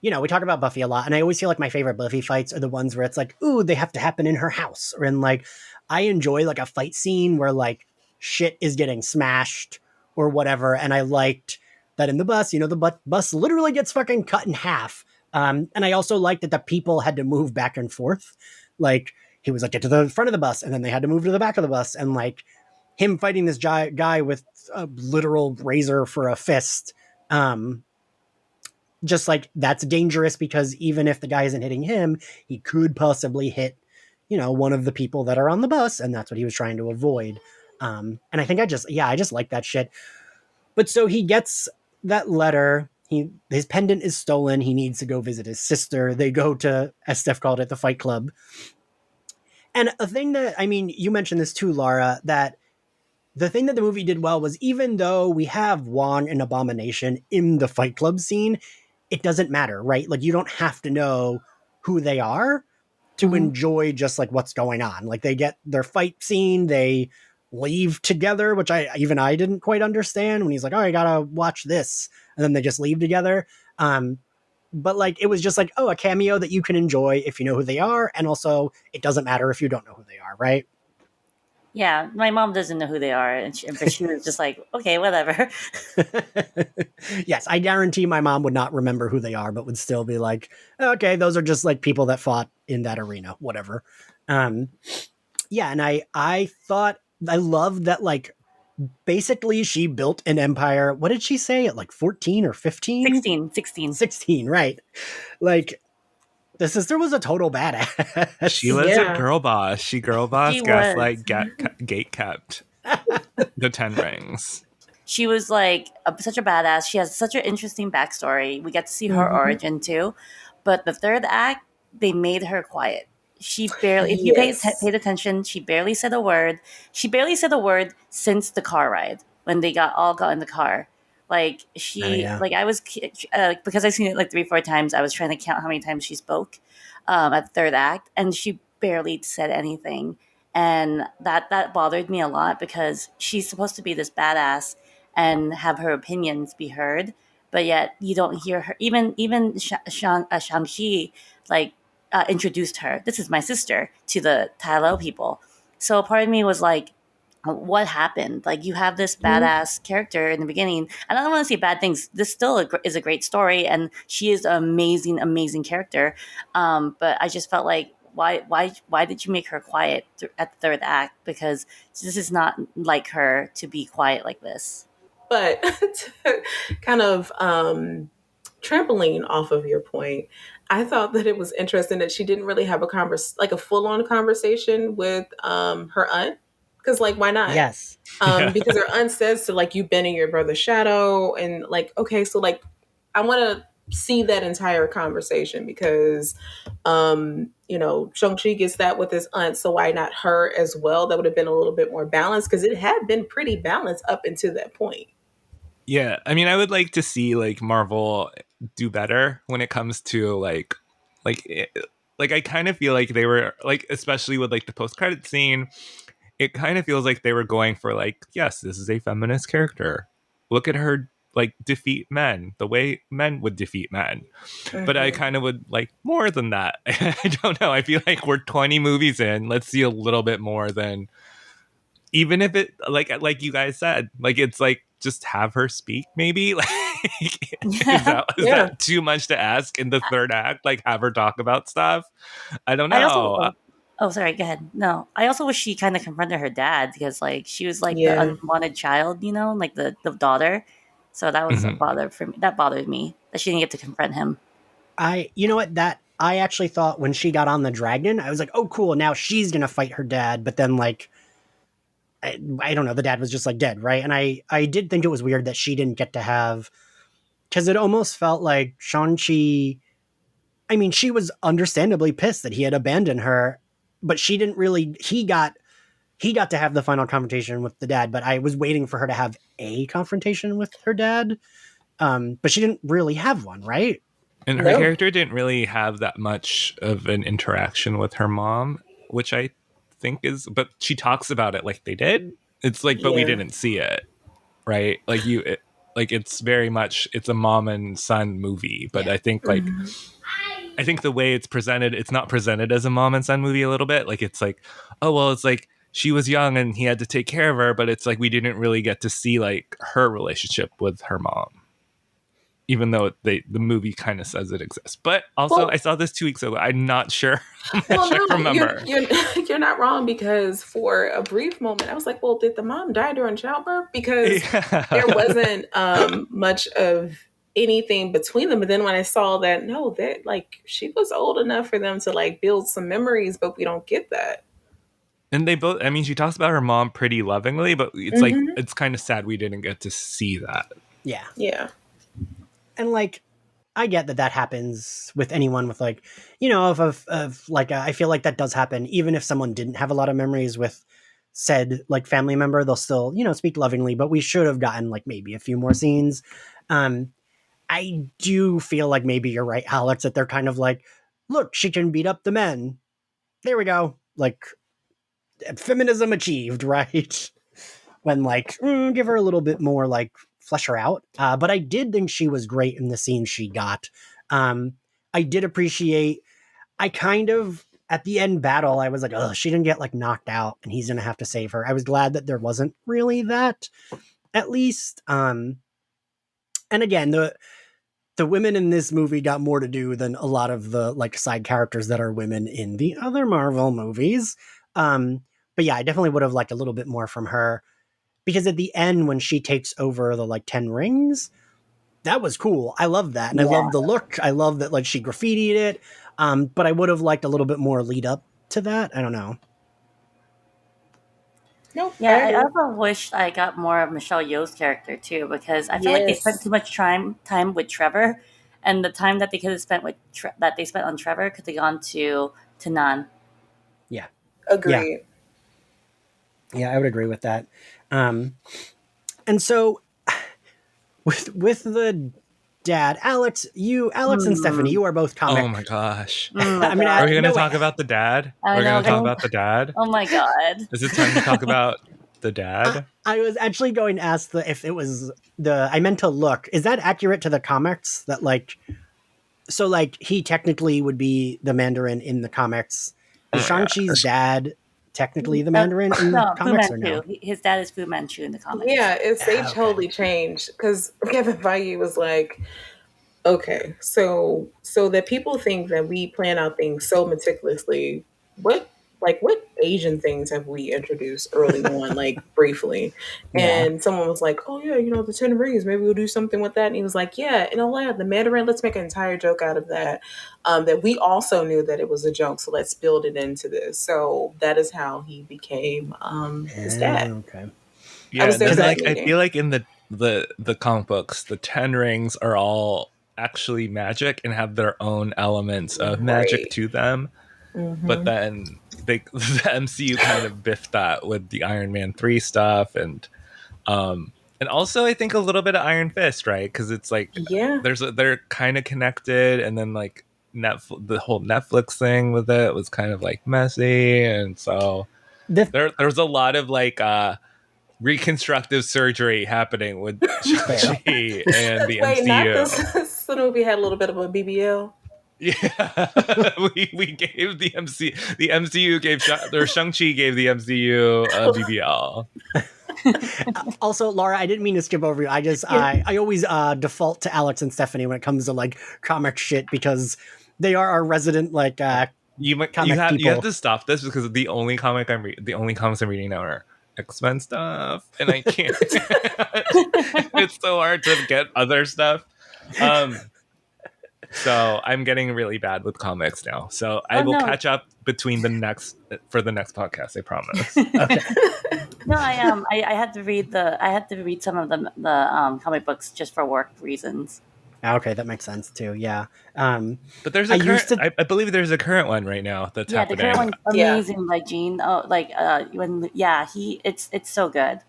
we talk about Buffy a lot, and I always feel like my favorite Buffy fights are the ones where it's like, ooh, they have to happen in her house. Or in like, I enjoy like a fight scene where like shit is getting smashed or whatever. And I liked that in the bus, the bus literally gets fucking cut in half. And I also liked that the people had to move back and forth. Like, he was like, get to the front of the bus, and then they had to move to the back of the bus. And like, him fighting this guy with a literal razor for a fist. Just like that's dangerous because even if the guy isn't hitting him, he could possibly hit, one of the people that are on the bus, and that's what he was trying to avoid. And I think I just like that shit. But so he gets that letter. His pendant is stolen. He needs to go visit his sister. They go to, as Steph called it, the Fight Club. And a thing that I mean, you mentioned this too, Laura, that the thing that the movie did well was even though we have Wong and Abomination in the Fight Club scene, it doesn't matter, right? Like you don't have to know who they are to Mhm. enjoy just like what's going on. Like they get their fight scene, they leave together, which I didn't quite understand when he's like, "Oh, I gotta watch this," and then they just leave together. But like it was just like, oh, a cameo that you can enjoy if you know who they are, and also it doesn't matter if you don't know who they are, right? Yeah, my mom doesn't know who they are, but she was just like, okay, whatever. Yes, I guarantee my mom would not remember who they are, but would still be like, okay, those are just like people that fought in that arena, whatever. Um, yeah, and I thought I loved that like basically she built an empire. What did she say at like 14 or 15? 16, 16. 16, right? Like the sister was a total She badass. was a Yeah. girl boss. She girl She boss was. gaslight gate kept the 10 rings. She was like such a badass. She has such an interesting backstory. We get to see her Mhm. origin too. But the third act, they made her quiet. She barely, if you Yes. paid attention, she barely said a word. She barely said a word since the car ride when they got in the car. Like Oh she, yeah. like I was, because I've seen it like 3, 4 times. I was trying to count how many times she spoke at the third act, and she barely said anything, and that bothered me a lot because she's supposed to be this badass and have her opinions be heard, but yet you don't hear her. Even Shang Chi, like introduced her. This is my sister to the Tai people. So part of me was like, what happened? Like you have this Mhm. badass character in the beginning, and I don't want to say bad things. This still is a great story, and she is an amazing, amazing character. But I just felt like why did you make her quiet at the third act? Because this is not like her to be quiet like this. But to kind of trampoline off of your point, I thought that it was interesting that she didn't really have a like a full on conversation with her aunt. Because like, why not? Yes. Yeah. Because her aunt says to like, you've been in your brother's shadow, and like, okay, so like, I want to see that entire conversation because Shang-Chi gets that with his aunt, so why not her as well? That would have been a little bit more balanced because it had been pretty balanced up until that point. Yeah, I mean, I would like to see like Marvel do better when it comes to like like I kind of feel like they were like, especially with like the post credit scene, it kind of feels like they were going for like, yes, this is a feminist character. Look at her like defeat men the way men would defeat men. But I Mhm. kind of would like more than that. I don't know. I feel like we're 20 movies in. Let's see a little bit more than, even if it like you guys said, like it's like just have her speak maybe. Like is Yeah. that too much to ask in the third act? Like have her talk about stuff? I don't I also, know. oh, sorry, go ahead. No, I also wish she kind of confronted her dad because like she was like the Yeah. unwanted child, like the daughter. So that was a Mhm. bother for me. That bothered me that she didn't get to confront him. You know what, that I actually thought when she got on the dragon, I was like, oh cool, now she's gonna fight her dad. But then like, I don't know, the dad was just like dead, right? And I did think it was weird that she didn't get to have, because it almost felt like Shang-Chi. I mean, she was understandably pissed that he had abandoned her, but she didn't really. He got to have the final confrontation with the dad, but I was waiting for her to have a confrontation with her dad. But she didn't really have one, right? And her No. character didn't really have that much of an interaction with her mom, which I think is, but she talks about it like they did. It's like, but we Yeah. didn't see it, right? Like like it's very much, it's a mom and son movie, but Yeah. I think like, Mhm. I think the way it's presented, it's not presented as a mom and son movie a little bit. Like it's like, oh well, it's like she was young and he had to take care of her, but it's like we didn't really get to see like her relationship with her mom, even though the movie kind of says it exists. But also, I Well, saw this 2 weeks ago. I'm not sure how well, much I no, remember. you're not wrong because for a brief moment I was like, well, did the mom die during childbirth? Because there Yeah. wasn't much of anything between them. But then when I saw that, no, that like she was old enough for them to like build some memories, but we don't get that. And they both, I mean, she talks about her mom pretty lovingly, but it's like, Hmm. it's kind of sad we didn't get to see that. Yeah. Yeah. And like, I get that that happens with anyone with like, of like, I feel like that does happen. Even if someone didn't have a lot of memories with said like family member, they'll still, speak lovingly, but we should have gotten like maybe a few more scenes. Um, I do feel like maybe you're right, Alex, that they're kind of like, look, she can beat up the men. There we go. Like, feminism achieved, right? When like, give her a little bit more, like, flesh her out. But I did think she was great in the scene she got. Um, I did appreciate, I kind of, at the end battle, I was like, oh, she didn't get like knocked out and he's going to have to save her. I was glad that there wasn't really that, at least. And again, the women in this movie got more to do than a lot of the like side characters that are women in the other Marvel movies. But yeah, I definitely would have liked a little bit more from her, because at the end when she takes over the like 10 rings, that was cool. I love that. And I Yeah. love the look. I love that like she graffitied it. But I would have liked a little bit more lead up to that. I don't know. Nope, I Yeah, I agree. also wish I got more of Michelle Yeoh's character too, because I feel like they spent Yes. too much time with Trevor, and the time that they could have spent that they spent on Trevor could have gone to Nan. Yeah. Yeah. Agreed. Yeah, I would agree with that. Um, and so with the dad, Alex and Stephanie, you are both comic. Oh my gosh. Oh my I mean, God. Are we going to no talk way. about the dad? I We're know. going to talk about the dad? Oh my God. Is it time to talk about the dad? I was actually going to ask if it was I meant to look. Is that accurate to the comics? That like, so like he technically would be the Mandarin in the comics. Oh Is my Shang-Chi's gosh. dad technically the Mandarin in the No, Fu comics or Manchu. no? His dad is Fu Manchu in the comics. Yeah, it's they Okay. totally changed because Kevin Feige was like, okay, so that people think that we plan out things so meticulously. What Asian things have we introduced early on, like briefly? Yeah. And someone was like, "Oh yeah, the Ten Rings. Maybe we'll do something with that." And he was like, "Yeah, the Mandarin. Let's make an entire joke out of that. That we also knew that it was a joke, so let's build it into this." So that is how he became his dad. Okay. I Yeah, was and there then for that like I meeting. feel like in the comic books, the Ten Rings are all actually magic and have their own elements of magic Right. to them. But Mm-hmm. then the MCU kind of biffed that with the Iron Man 3 stuff and also I think a little bit of Iron Fist, right? Because it's like Yeah. they're kind of connected, and then like the whole Netflix thing with it was kind of like messy, and so The there's a lot of like reconstructive surgery happening with fair. Shang-Chi and the Wait, not MCU. this movie had a little bit of a BBL. Yeah, we gave the MCU gave or Shang-Chi gave the MCU a BBL. Also, Laura, I didn't mean to skip over you. I just Yeah. I always default to Alex and Stephanie when it comes to like comic shit because they are our resident like You comic have people. to stop this because the only comics I'm reading now are X-Men stuff, and I can't. It's so hard to get other stuff. Um, so I'm getting really bad with comics now. So I Oh will no, catch up between the next podcast. I promise. Okay. no, I am. I had to read some of the comic books just for work reasons. Okay, that makes sense too. Yeah. Um But there's I a used current. to I believe there's a current one right now that's Yeah, the current happening. one's Yeah. amazing by Gene. Oh, like when he it's so good.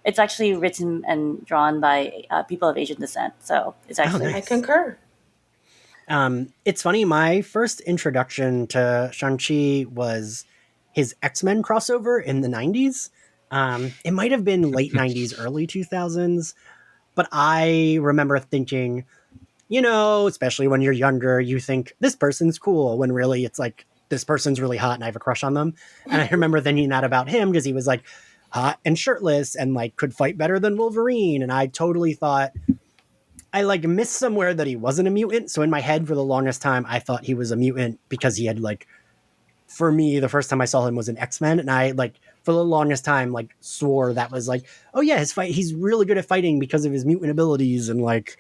It's actually written and drawn by people of Asian descent, so it's Oh, actually I nice. concur. It's funny, my first introduction to Shang-Chi was his X-Men crossover in the 90s. It might have been late 90s, early 2000s, but I remember thinking, especially when you're younger, you think this person's cool when really it's like this person's really hot and I have a crush on them. And I remember thinking that about him because he was like hot and shirtless and like could fight better than Wolverine. And I totally thought I like missed somewhere that he wasn't a mutant. So in my head for the longest time, I thought he was a mutant because he had like, for me, the first time I saw him was in X-Men. And I like, for the longest time, like swore that was like, oh yeah, he's really good at fighting because of his mutant abilities. And like,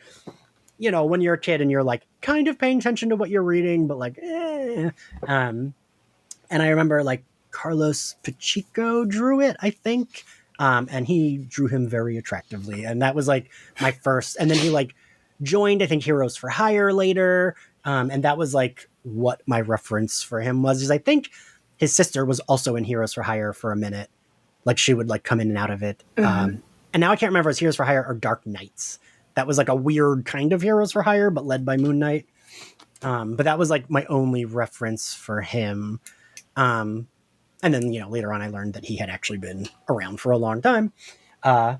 when you're a kid and you're like kind of paying attention to what you're reading, but like, eh. Um, and I remember like Carlos Pacheco drew it, I think. And he drew him very attractively. And that was like my first, and then he like joined, I think, Heroes for Hire later. And that was like what my reference for him was, is I think his sister was also in Heroes for Hire for a minute. Like she would like come in and out of it. Mm-hmm. And now I can't remember if it's Heroes for Hire or Dark Knights. That was like a weird kind of Heroes for Hire, but led by Moon Knight. But that was like my only reference for him. Um, and then, later on I learned that he had actually been around for a long time. Uh,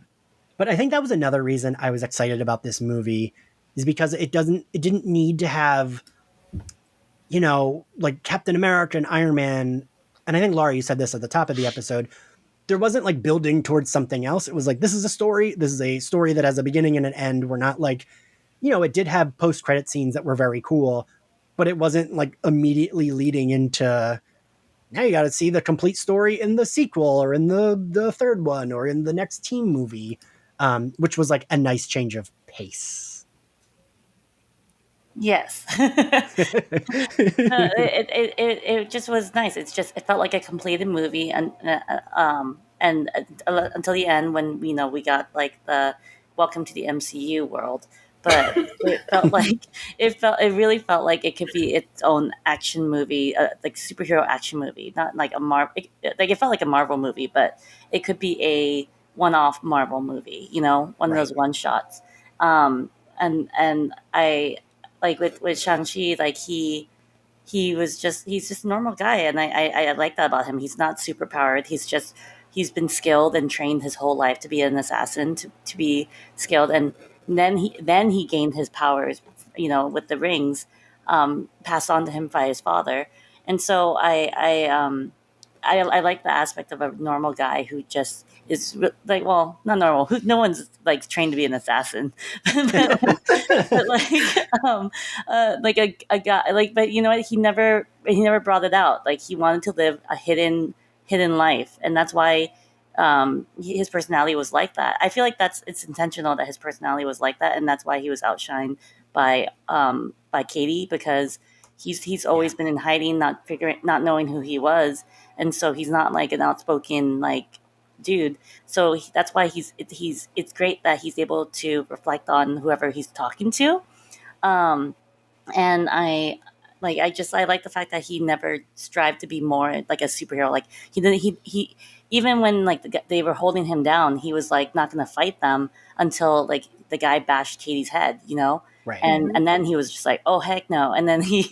but I think that was another reason I was excited about this movie, is because it didn't need to have, like Captain America and Iron Man. And I think Laura, you said this at the top of the episode. There wasn't like building towards something else. It was like, this is a story. This is a story that has a beginning and an end. We're not like, it did have post credit scenes that were very cool, but it wasn't like immediately leading into, now you got to see the complete story in the sequel or in the third one or in the next team movie, which was like a nice change of pace. yes. No, it just was nice. It felt like a completed movie, and until the end when we got like the welcome to the MCU world, but it really felt like it could be its own action movie, like superhero action movie, not like a like it felt like a Marvel movie, but it could be a one-off Marvel movie, one of Right. those one shots. And I like with Shang Chi, like he's just a normal guy, and I like that about him. He's not super powered. He's been skilled and trained his whole life to be an assassin, to be skilled, and then he gained his powers, with the rings, passed on to him by his father. And so I like the aspect of a normal guy who just is like, well, not normal. No one's like trained to be an assassin, but like a guy, like, but you know what? He never brought it out. Like he wanted to live a hidden life, and that's why his personality was like that. I feel like it's intentional that his personality was like that, and that's why he was outshined by Katie, because he's always been in hiding, not knowing who he was, and so he's not like an outspoken like dude. So that's why it's great that he's able to reflect on whoever he's talking to. Um, and I like the fact that he never strived to be more like a superhero. Like he didn't he even when like they were holding him down, he was like not going to fight them until like the guy bashed Katie's head, Right. and then he was just like, oh heck no, and then he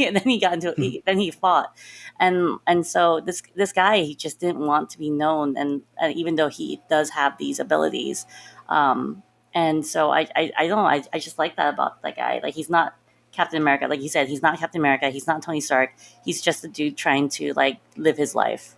got into then he fought, and so this guy, he just didn't want to be known, and even though he does have these abilities, and so I don't know, I just like that about that guy. Like he's not Captain America, like you said, he's not Captain America, he's not Tony Stark, he's just a dude trying to like live his life.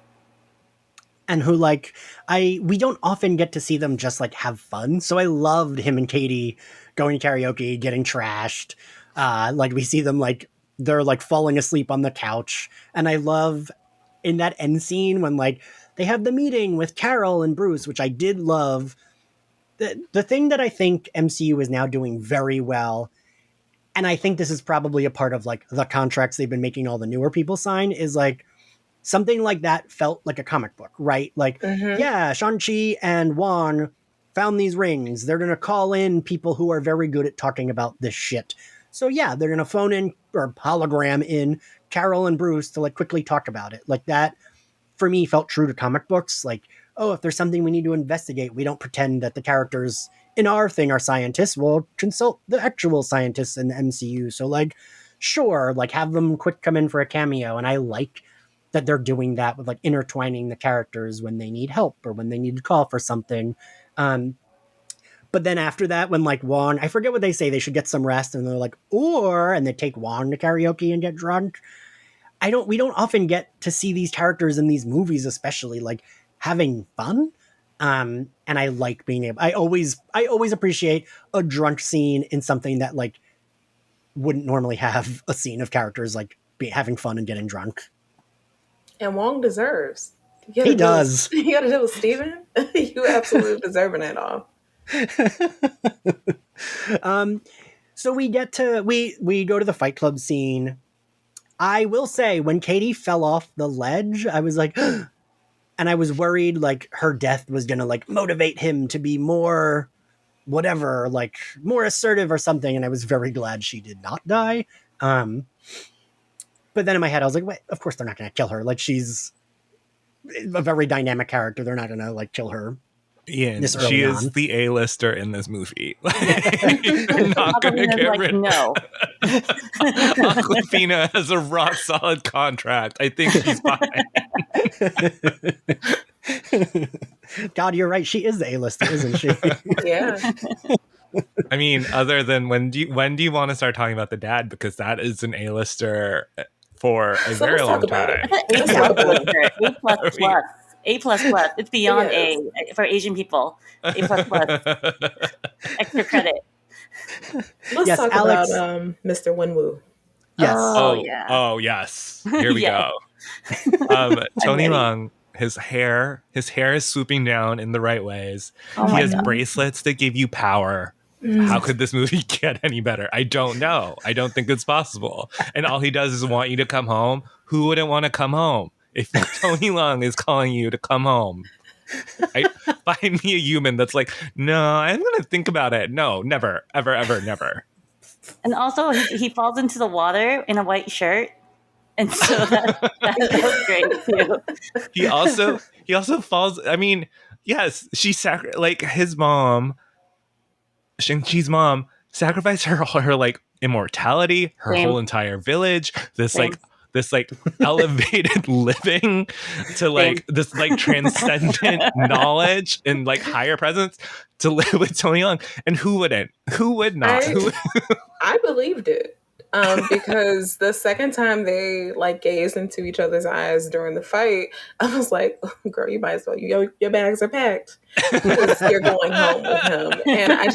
And who like we don't often get to see them just like have fun. So I loved him and Katie going to karaoke, getting trashed. Like we see them like they're like falling asleep on the couch. And I love in that end scene when like they have the meeting with Carol and Bruce, which I did love. The thing that I think MCU is now doing very well, and I think this is probably a part of like the contracts they've been making all the newer people sign, is like something like that felt like a comic book, right? Like, yeah, Shang-Chi and Wong found these rings. They're going to call in people who are very good at talking about this shit. So yeah, they're going to phone in or hologram in Carol and Bruce to like quickly talk about it. Like that for me felt true to comic books. Like, oh, if there's something we need to investigate, we don't pretend that the characters in our thing are scientists. We'll consult the actual scientists in the MCU. So like, sure, like have them quick come in for a cameo. And I like that they're doing that with like intertwining the characters when they need help or when they need to call for something. But then after that, when like Wong, I forget what they say, they should get some rest, and they're like, and they take Wong to karaoke and get drunk. We don't often get to see these characters in these movies, especially like having fun. And I like being able, I always appreciate a drunk scene in something that like wouldn't normally have a scene of characters like having fun and getting drunk. And Wong deserves. He does. You gotta deal with Steven. You absolutely deserving it all. So we get to we go to the Fight Club scene. I will say, when Katie fell off the ledge, I was like, and I was worried like her death was gonna like motivate him to be more whatever, like more assertive or something. And I was very glad she did not die. But then in my head, I was like, wait, of course they're not gonna kill her. Like she's a very dynamic character. They're not gonna like kill her. Ian, she is the A-lister in this movie. They're not going to get like, rid of no. Awkwafina has a rock solid contract. I think she's fine. God, you're right. She is the A-lister, isn't she? Yeah. I mean, other than when do you want to start talking about the dad? Because that is an A-lister for a very long time. A++. It's beyond A for Asian people. A++. Extra credit. Let's talk Alex, about Mr. Wenwu. Yes. Yeah. Oh yes. Here we go. Tony Leung, his hair is swooping down in the right ways. He has bracelets that give you power. How could this movie get any better? I don't know. I don't think it's possible. And all he does is want you to come home. Who wouldn't want to come home? If Tony Leung is calling you to come home, find me a human that's like, no, I'm going to think about it. No, never, ever, ever, never. And also, he falls into the water in a white shirt. And so that was great, too. He also falls. I mean, yes, like his mom, Shang-Chi's mom, sacrifice her like immortality, her Same. whole entire village, this Same. like elevated living to like Same. this like transcendent knowledge and like higher presence to live with Tony Leung. And who wouldn't? Who would not? I believed it. Because the second time they like gazed into each other's eyes during the fight, I was like, girl, you might as well, your bags are packed because you're going home with him. And I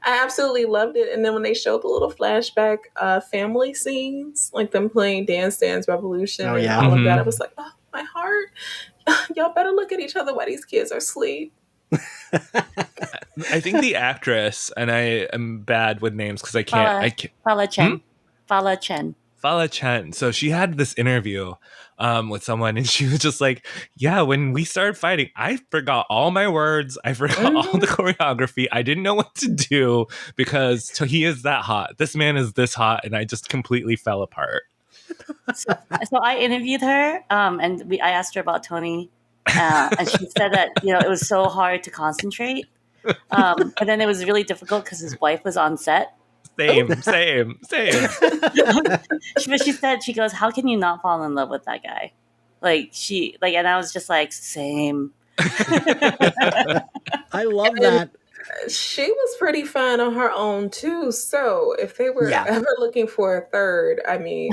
absolutely loved it. And then when they showed the little flashback family scenes, like them playing Dance Dance Revolution and all of that, I was like, oh, my heart, y'all better look at each other while these kids are asleep. I think the actress, and I am bad with names because I can't. Fala Chen. Fala Chen. Fala Chen. So she had this interview with someone, and she was just like, "Yeah, when we started fighting, I forgot all my words. I forgot all the choreography. I didn't know what to do because he is that hot. This man is this hot, and I just completely fell apart." So I interviewed her, and I asked her about Tony. And she said that it was so hard to concentrate, but then it was really difficult because his wife was on set. Same. But she said, she goes, "How can you not fall in love with that guy?" And I was just like, same. I love that. She was pretty fun on her own too. So if they were ever looking for a third, I mean,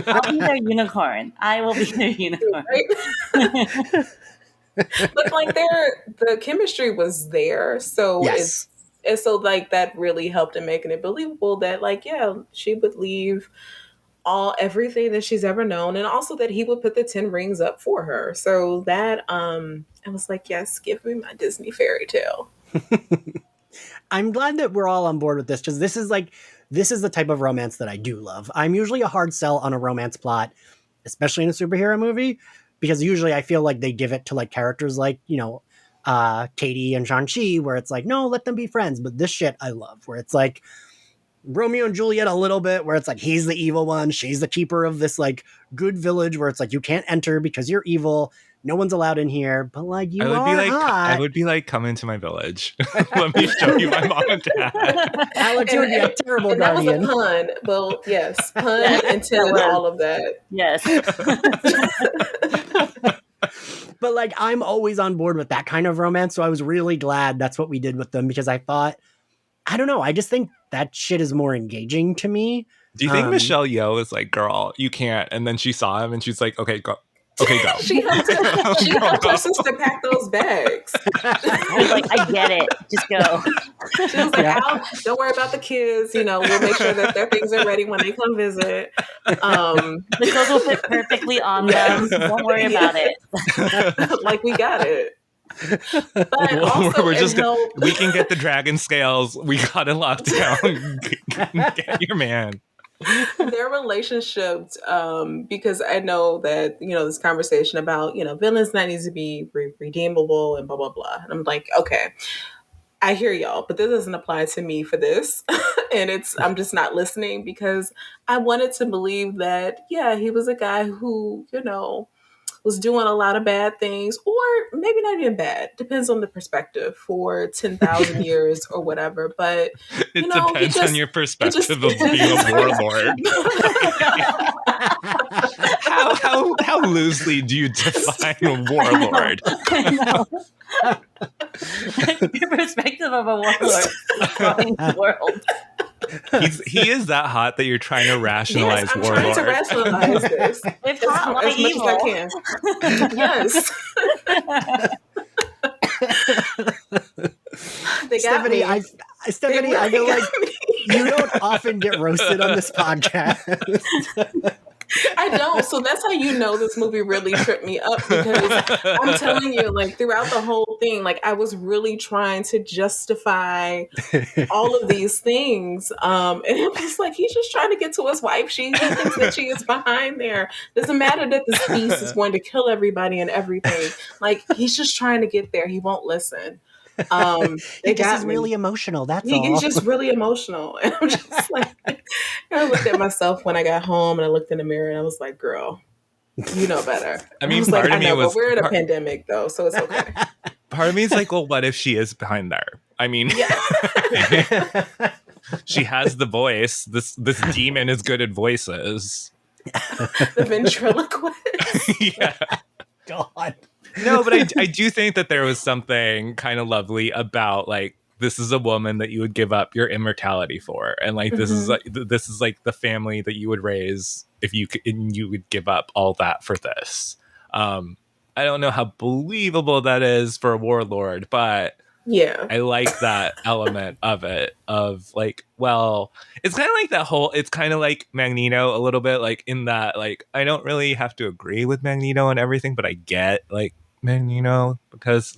I'll be their unicorn. I will be their unicorn. Right? But like the chemistry was there, so it's so like that really helped in making it believable that like she would leave everything that she's ever known, and also that he would put the 10 rings up for her. So that I was like, yes, give me my Disney fairy tale. I'm glad that we're all on board with this because this is the type of romance that I do love. I'm usually a hard sell on a romance plot, especially in a superhero movie, because usually I feel like they give it to like characters like, Katie and Shang Chi, where it's like, no, let them be friends. But this shit I love, where it's like Romeo and Juliet a little bit, where it's like he's the evil one, she's the keeper of this like good village where it's like you can't enter because you're evil. No one's allowed in here, but like you are hot. I would be like, come into my village. Let me show you my mom and dad. Alex would be a terrible guardian. That was a pun. Well, yes, pun intended all of that. Yes. But like I'm always on board with that kind of romance, so I was really glad that's what we did with them because I thought, I don't know, I just think that shit is more engaging to me. Do you think Michelle Yeoh is like, girl, you can't? And then she saw him and she's like, okay, go. Okay, go. She helped her sister pack those bags. I was like, I get it. Just go. She was like, don't worry about the kids. We'll make sure that their things are ready when they come visit. The clothes will fit perfectly on them. Don't worry about it. Like, we got it. But also we can get the dragon scales. We got it locked down. Get your man. Their relationship, because I know that this conversation about villains that needs to be redeemable and blah blah blah, and I'm like, okay, I hear y'all, but this doesn't apply to me for this. And I'm just not listening because I wanted to believe that he was a guy who was doing a lot of bad things, or maybe not even bad. Depends on the perspective for 10,000 years or whatever. But it depends on your perspective of being a warlord. How loosely do you define a warlord? Your perspective of a warlord running the world. He is that hot that you're trying to rationalize I'm warlord. trying to rationalize this It's as hot like much evil. as I can. Yes. They got Stephanie, me. Stephanie, I feel like you don't often get roasted on this podcast. I don't. So that's how this movie really tripped me up, because I'm telling you, like throughout the whole thing, like I was really trying to justify all of these things. And it was like, he's just trying to get to his wife. He thinks that she is behind there. Doesn't matter that this beast is going to kill everybody and everything. Like he's just trying to get there. He won't listen. He just is really emotional. That's all. He's just really emotional. And I'm just like, I looked at myself when I got home and I looked in the mirror and I was like, girl, you know better. I mean, was part like, of me was, but we're in a pandemic though, so it's okay. Part of me is like, well, what if she is behind there? I mean, she has the voice. This demon is good at voices. The ventriloquist. Yeah. God. No, but I do think that there was something kind of lovely about like this is a woman that you would give up your immortality for, and like this is like the family that you would raise if you would give up all that for this. I don't know how believable that is for a warlord, but yeah, I like that element of it. Of like, well, it's kind of like that whole. It's kind of like Magneto a little bit, like in that, like I don't really have to agree with Magneto and everything, but I get like Magneto because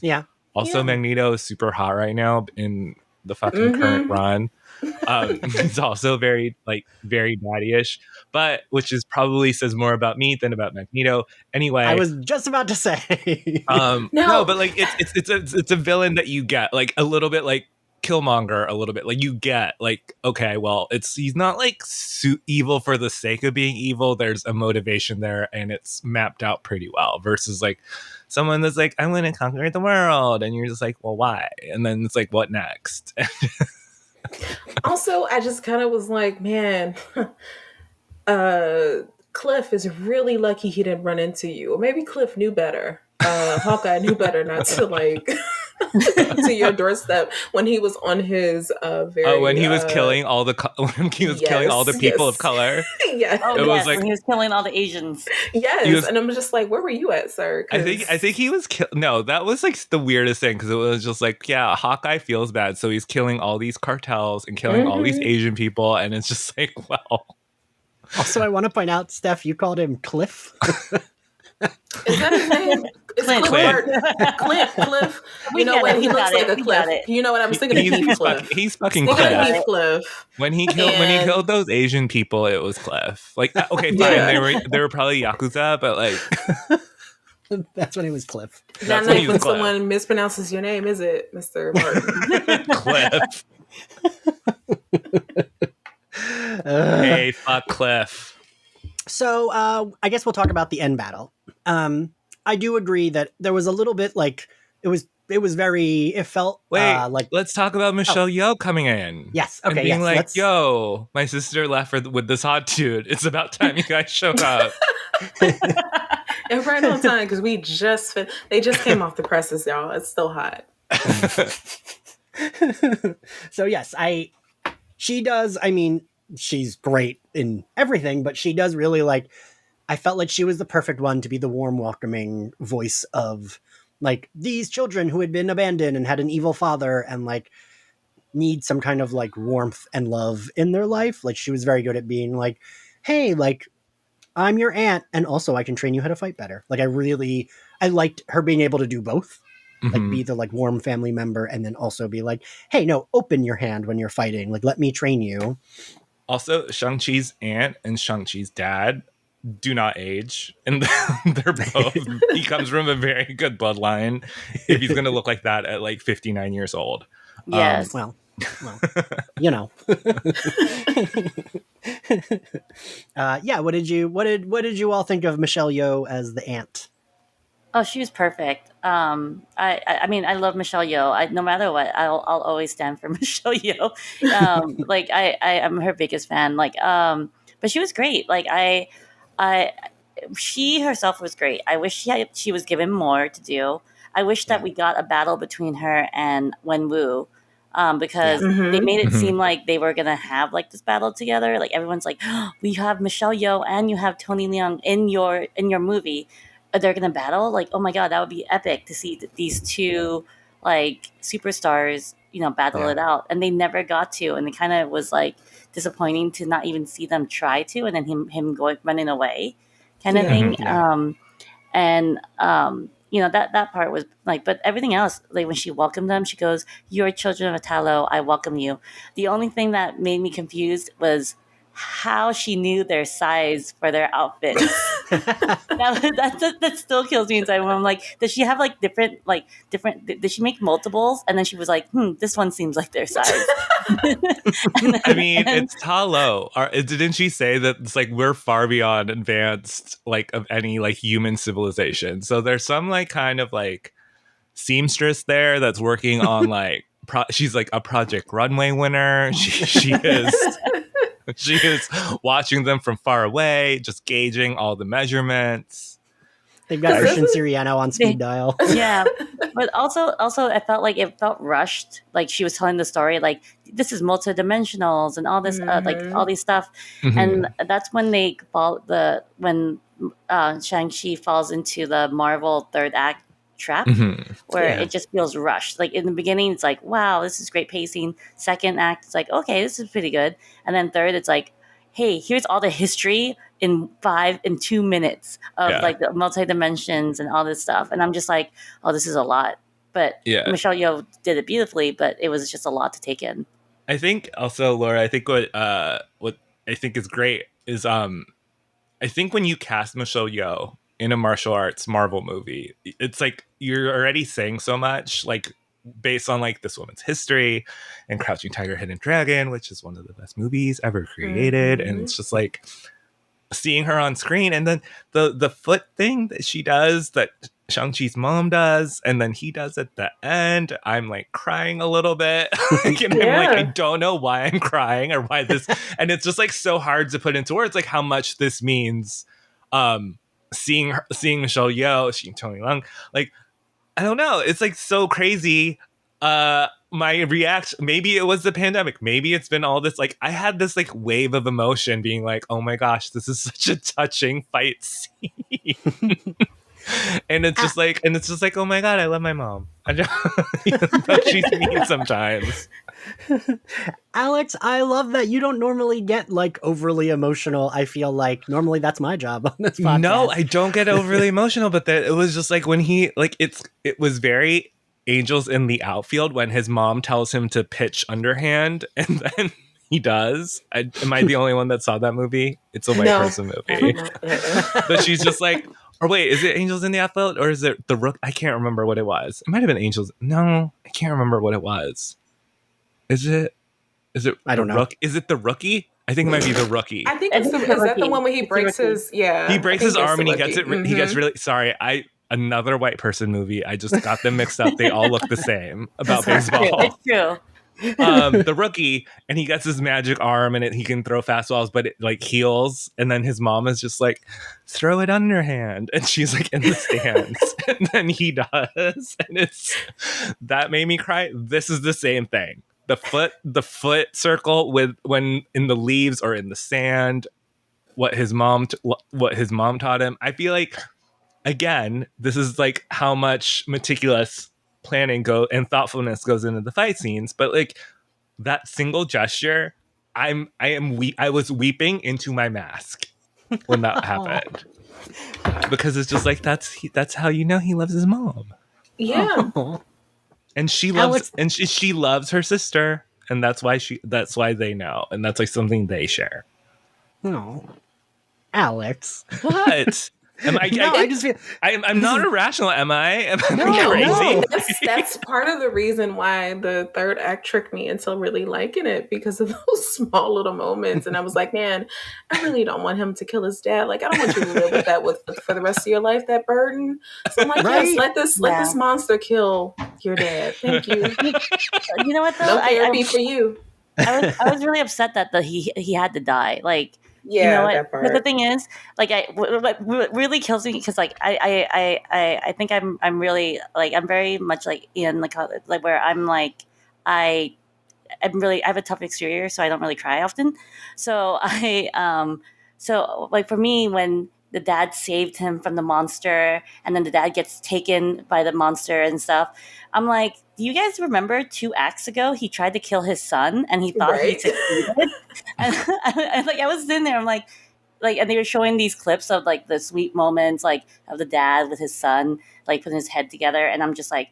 also Magneto is super hot right now in the fucking current run. It's also very baddie-ish, but which is probably says more about me than about Magneto. Anyway, I was just about to say. No, but like it's a villain that you get like a little bit like Killmonger, a little bit like you get like okay, well he's not like evil for the sake of being evil. There's a motivation there, and it's mapped out pretty well. Versus like someone that's like I'm going to conquer the world, and you're just like, well, why? And then it's like, what next? Also, I just kind of was like, man, Cliff is really lucky he didn't run into you. Or maybe Cliff knew better. Hawkeye knew better not to like to your doorstep when he was on his when he was killing all the killing all the people of color. Yeah. Oh, it was like when he was killing all the Asians. Yes, and I'm just like, where were you at, sir? I think he was no, that was like the weirdest thing because it was just like, yeah, Hawkeye feels bad, so he's killing all these cartels and killing all these Asian people, and it's just like, well. Also, I want to point out, Steph, you called him Cliff. Is that his name? Cliff. You know what? He looks like a Cliff. You know what? I was thinking of Heathcliff. He's fucking Cliff. When he killed those Asian people, it was Cliff. Like, okay, fine, they were probably Yakuza, but like that's when he was Cliff. Not like when someone mispronounces your name, is it, Mr. Martin? Cliff. Hey, fuck Cliff. So I guess we'll talk about the end battle. I do agree that there was a little bit like it felt like let's talk about Michelle Yeoh coming in. Yes, okay, and being like, yo, my sister left with this hot dude. It's about time you guys showed up. And right on time because they just came off the presses, y'all. It's still hot. So yes, she does. I mean, she's great in everything, but she does really like. I felt like she was the perfect one to be the warm, welcoming voice of like these children who had been abandoned and had an evil father and like need some kind of like warmth and love in their life. Like she was very good at being like, hey, like I'm your aunt and also I can train you how to fight better. Like I liked her being able to do both. Like be the like warm family member and then also be like, hey, no, open your hand when you're fighting. Like, let me train you. Also, Shang-Chi's aunt and Shang-Chi's dad do not age, and they're both he comes from a very good bloodline if he's gonna look like that at like 59 years old. Yes. Well, you know. Yeah, what did you all think of Michelle Yeoh as the aunt? Oh, she was perfect. I mean, I love Michelle Yeoh. No matter what, I'll always stand for Michelle Yeoh. Like I'm her biggest fan. Like, but she was great. Like she herself was great. I wish she was given more to do. I wish that we got a battle between her and Wenwu. Because they made it seem like they were gonna have like this battle together. Like everyone's like, oh, we have Michelle Yeoh and you have Tony Leung in your movie. They're gonna battle. Like, oh my god, that would be epic to see these two like superstars, battle it out. And they never got to, and it kind of was like disappointing to not even see them try to, and then him running away, kind of thing. That part was like, but everything else, like when she welcomed them, she goes, "You're children of Talo, I welcome you." The only thing that made me confused was how she knew their size for their outfits. that still kills me inside. When I'm like, does she have like different? Did she make multiples? And then she was like, this one seems like their size. I mean, it's Talo. Didn't she say that it's like we're far beyond advanced like of any like human civilization? So there's some like kind of like seamstress there that's working on like she's like a Project Runway winner. She is she is watching them from far away, just gauging all the measurements. They've got Christian Siriano on speed dial. Yeah, but also I felt like it felt rushed. Like she was telling the story, like this is multidimensionals and all this, like all these stuff, and that's when when Shang-Chi falls into the Marvel third act trap, where it just feels rushed. Like in the beginning, it's like, wow, this is great pacing. Second act, it's like, okay, this is pretty good, and then third, it's like, hey, here's all the history in 2 minutes of like the multi-dimensions and all this stuff. And I'm just like, oh, this is a lot. But Michelle Yeoh did it beautifully, but it was just a lot to take in. I think also, Laura, I think what I think is great is I think when you cast Michelle Yeoh in a martial arts Marvel movie, it's like you're already saying so much, like based on like this woman's history and Crouching Tiger, Hidden Dragon, which is one of the best movies ever created. And it's just like seeing her on screen, and then the foot thing that she does, that Shang-Chi's mom does, and then he does at the end, I'm like crying a little bit. And I'm like, I don't know why I'm crying or why this, and it's just like so hard to put into words, like how much this means. Seeing Michelle Yeoh, seeing Tony Leung, like I don't know, it's like so crazy. My reaction, maybe it was the pandemic, maybe it's been all this, like I had this like wave of emotion being like, oh my gosh, this is such a touching fight scene. and it's just like oh my god, I love my mom. I know she's mean sometimes. Alex, I love that you don't normally get like overly emotional. I feel like normally that's my job on this podcast. No, I don't get overly emotional, but it was just like when he like it was very Angels in the Outfield when his mom tells him to pitch underhand, and then he does. Am I the only one that saw that movie? It's a white person movie. But she's just like, or wait, is it Angels in the Outfield or is it the Rook? I can't remember what it was. It might have been Angels. No, I can't remember what it was. Is it? I don't know. Is it the Rookie? I think it might be the Rookie. I think it's is that the one where he breaks his he breaks his arm and he gets it. He gets really sorry. Another white person movie. I just got them mixed up. They all look the same about baseball. It's true. The Rookie, and he gets his magic arm and he can throw fastballs, but it like heals. And then his mom is just like, throw it underhand, and she's like in the stands, and then he does, and that made me cry. This is the same thing. The foot circle with when in the leaves or in the sand. What his mom taught him. I feel like, again, this is like how much meticulous planning and thoughtfulness goes into the fight scenes, but like that single gesture, I was weeping into my mask when that happened, because it's just like that's how you know he loves his mom. Yeah. And she loves she loves her sister, and that's why they know, and that's like something they share. No, Alex, what? I just feel I'm not irrational. Am I? Am I crazy? No. That's part of the reason why the third act tricked me into really liking it, because of those small little moments. And I was like, man, I really don't want him to kill his dad. Like, I don't want you to live with that for the rest of your life, that burden. So I'm like, yes, let this monster kill your dad. Thank you. You know what though? No therapy for you. I was really upset that he had to die. Like, yeah, you know what? That part. But the thing is, like, what really kills me, because like I think I'm really like I'm very much like in like where I'm like I have a tough exterior, so I don't really cry often. So so like for me, when the dad saved him from the monster, and then the dad gets taken by the monster and stuff, I'm like, do you guys remember 2 acts ago he tried to kill his son and he thought he succeeded? And I was sitting there, I'm like, and they were showing these clips of like the sweet moments, like of the dad with his son, like putting his head together, and I'm just like,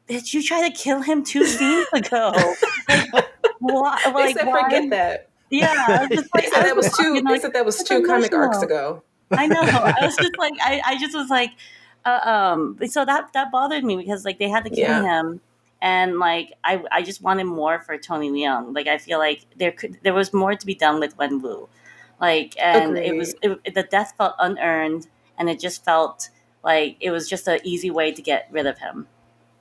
did you try to kill him 2 scenes ago? Like, why? Like, they said, forget that. Yeah, they said that was 2 comic arcs ago. I know. I was just like, I just was like, so that bothered me, because like they had to kill him, and like I just wanted more for Tony Leung. Like I feel like there was more to be done with Wenwu, like, and the death felt unearned, and it just felt like it was just an easy way to get rid of him.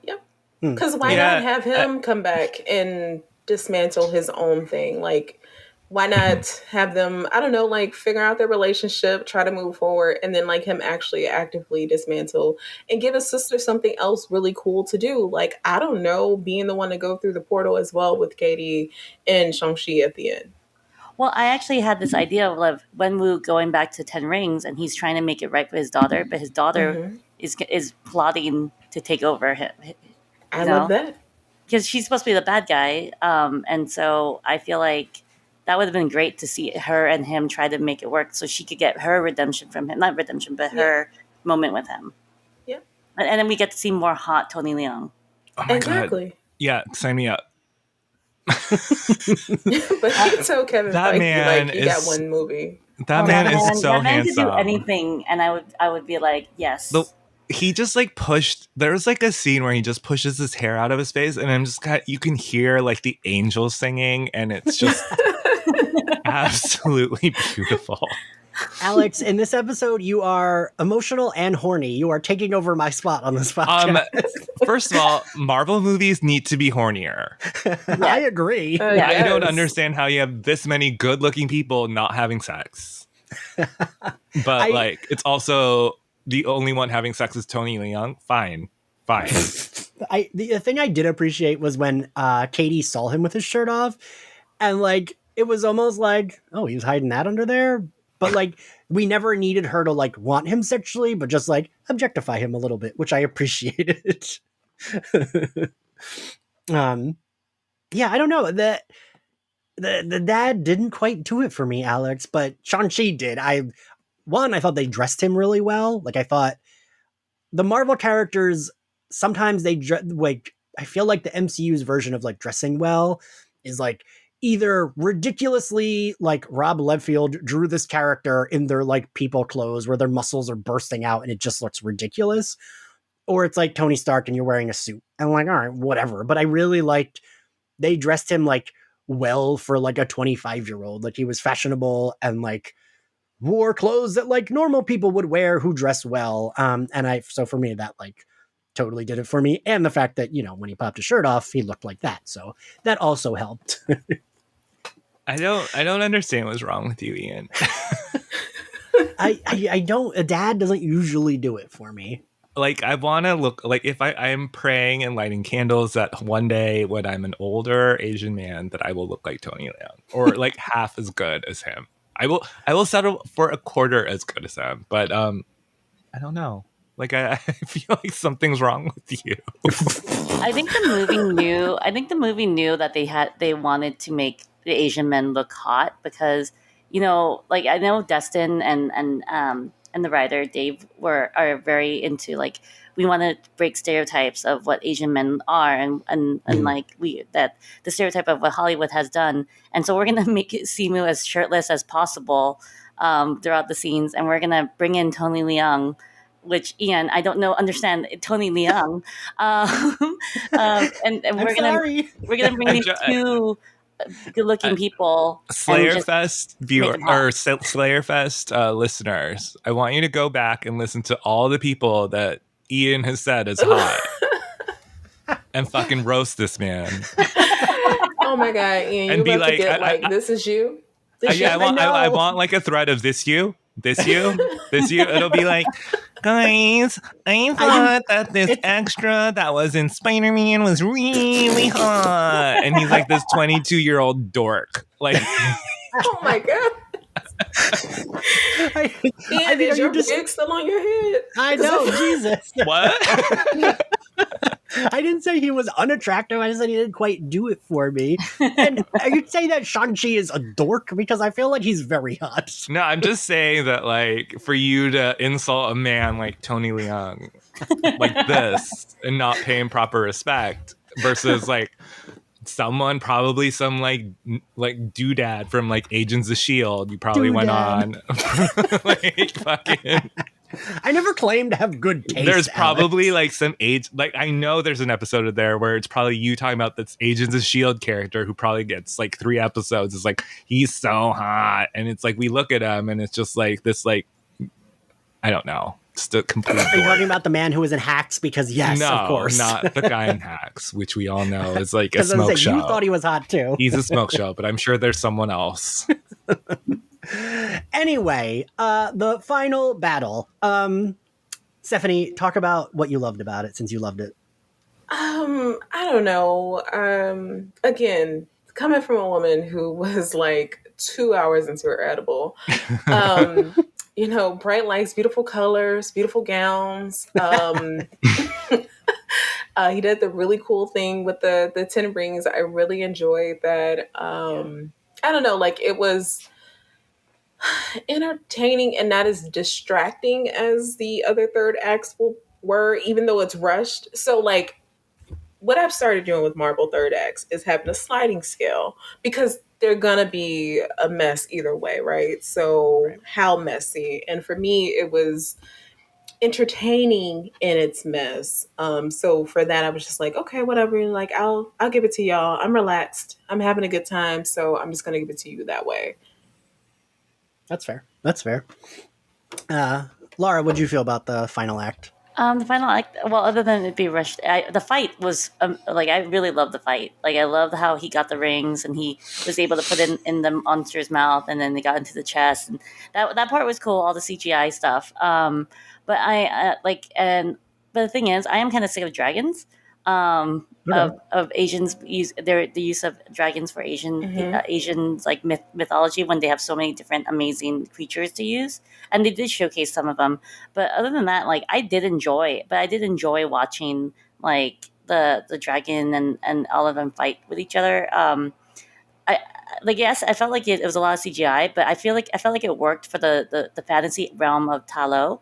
Yep. Because why not have him come back and dismantle his own thing? Like, why not have them, I don't know, like figure out their relationship, try to move forward, and then like him actually actively dismantle and give his sister something else really cool to do? Like, I don't know, being the one to go through the portal as well with Katie and Shang-Chi at the end. Well, I actually had this idea of Wenwu going back to Ten Rings, and he's trying to make it right for his daughter, but his daughter is plotting to take over him. I love that. Because she's supposed to be the bad guy, and so I feel like that would have been great to see her and him try to make it work, so she could get her redemption from him. Not redemption, but her moment with him. Yeah. And then we get to see more hot Tony Leung. Oh my God. Yeah, sign me up. But he told Kevin that Feige, man like, you got one movie. That man is so that man handsome. could do anything, and I would be like, yes. He just like pushed. There's like a scene where he just pushes his hair out of his face, and I'm just you can hear like the angels singing, and it's just absolutely beautiful. Alex, in this episode, you are emotional and horny. You are taking over my spot on this podcast. First of all, Marvel movies need to be hornier. I agree. I don't understand how you have this many good-looking people not having sex. But like, it's also the only one having sex is Tony Leung. Fine. The thing I did appreciate was when Katie saw him with his shirt off, and like it was almost like, oh, he was hiding that under there. But like, we never needed her to like want him sexually, but just like objectify him a little bit, which I appreciated. Yeah, I don't know. The dad didn't quite do it for me, Alex, but Shang-Chi did. I thought they dressed him really well. Like, I thought the Marvel characters, sometimes they like, I feel like the MCU's version of like dressing well is like either ridiculously like Rob Liefeld drew this character in their like people clothes where their muscles are bursting out and it just looks ridiculous, or it's like Tony Stark and you're wearing a suit and like, all right, whatever. But I really liked they dressed him like well for like a 25-year-old. Like, he was fashionable and like wore clothes that like normal people would wear who dress well. So for me, that like totally did it for me. And the fact that, you know, when he popped his shirt off, he looked like that. So that also helped. I don't understand what's wrong with you, Ian. I don't, a dad doesn't usually do it for me. Like, I want to look like, if I'm praying and lighting candles that one day when I'm an older Asian man that I will look like Tony Leung, or like half as good as him. I will settle for a quarter as good as him, but I don't know. Like, I feel like something's wrong with you. I think the movie knew that they wanted to make the Asian men look hot because, you know, like, I know Destin and the writer Dave are very into like, we want to break stereotypes of what Asian men are and like that the stereotype of what Hollywood has done, and so we're gonna make Simu as shirtless as possible throughout the scenes, and we're gonna bring in Tony Leung, which Ian, I don't understand Tony Leung, and we're gonna bring these two good-looking people. Slayerfest Slayerfest listeners, I want you to go back and listen to all the people that Ian has said is hot and fucking roast this man. Oh my God, Ian, and you be about like, to get this is you? I want like a thread of this you. It'll be like, guys, I thought that this extra that was in Spider-Man was really hot. And he's like this 22-year-old dork. Like, oh my God. Ian, is your wig still on your head? I know, Jesus. What? I didn't say he was unattractive. I just said he didn't quite do it for me. And you'd say that Shang-Chi is a dork because I feel like he's very hot. No, I'm just saying that, like, for you to insult a man like Tony Leung like this and not pay him proper respect versus like someone, probably some like doodad from like Agents of S.H.I.E.L.D. You probably went on like fucking. I never claimed to have good taste. There's probably Alex. like some like, I know there's an episode of there where it's probably you talking about this Agents of S.H.I.E.L.D. character who probably gets like 3 episodes. It's like, he's so hot. And it's like, we look at him and it's just like this, like, I don't know. Just a complete. Are you talking about the man who was in Hacks? Because yes, no, of course. Not the guy in Hacks, which we all know is like a Because smoke show. You thought he was hot too. He's a smoke show, but I'm sure there's someone else. Anyway, the final battle. Stephanie, talk about what you loved about it, since you loved it. I don't know. Again, coming from a woman who was like 2 hours into her edible, you know, bright lights, beautiful colors, beautiful gowns. He did the really cool thing with the 10 rings. I really enjoyed that. I don't know, like it was entertaining and not as distracting as the other third acts were, even though it's rushed. So like what I've started doing with Marvel third acts is having a sliding scale, because they're gonna be a mess either way, right? So how messy? And for me, it was entertaining in its mess. So for that, I was just like, okay, whatever. Like I'll give it to y'all. I'm relaxed. I'm having a good time, so I'm just gonna give it to you that way. That's fair. That's fair. Laura, what did you feel about the final act? The final act, well, other than it be rushed, the fight was like I really loved the fight. Like I loved how he got the rings and he was able to put in the monster's mouth, and then they got into the chest, and that part was cool. All the CGI stuff. But but the thing is, I am kind of sick of dragons. Of Asians use the use of dragons for Asians like mythology, when they have so many different amazing creatures to use, and they did showcase some of them. But other than that, like I did enjoy watching like the dragon and all of them fight with each other. I like, yes, I felt like it was a lot of CGI, but I felt like it worked for the fantasy realm of Ta Lo.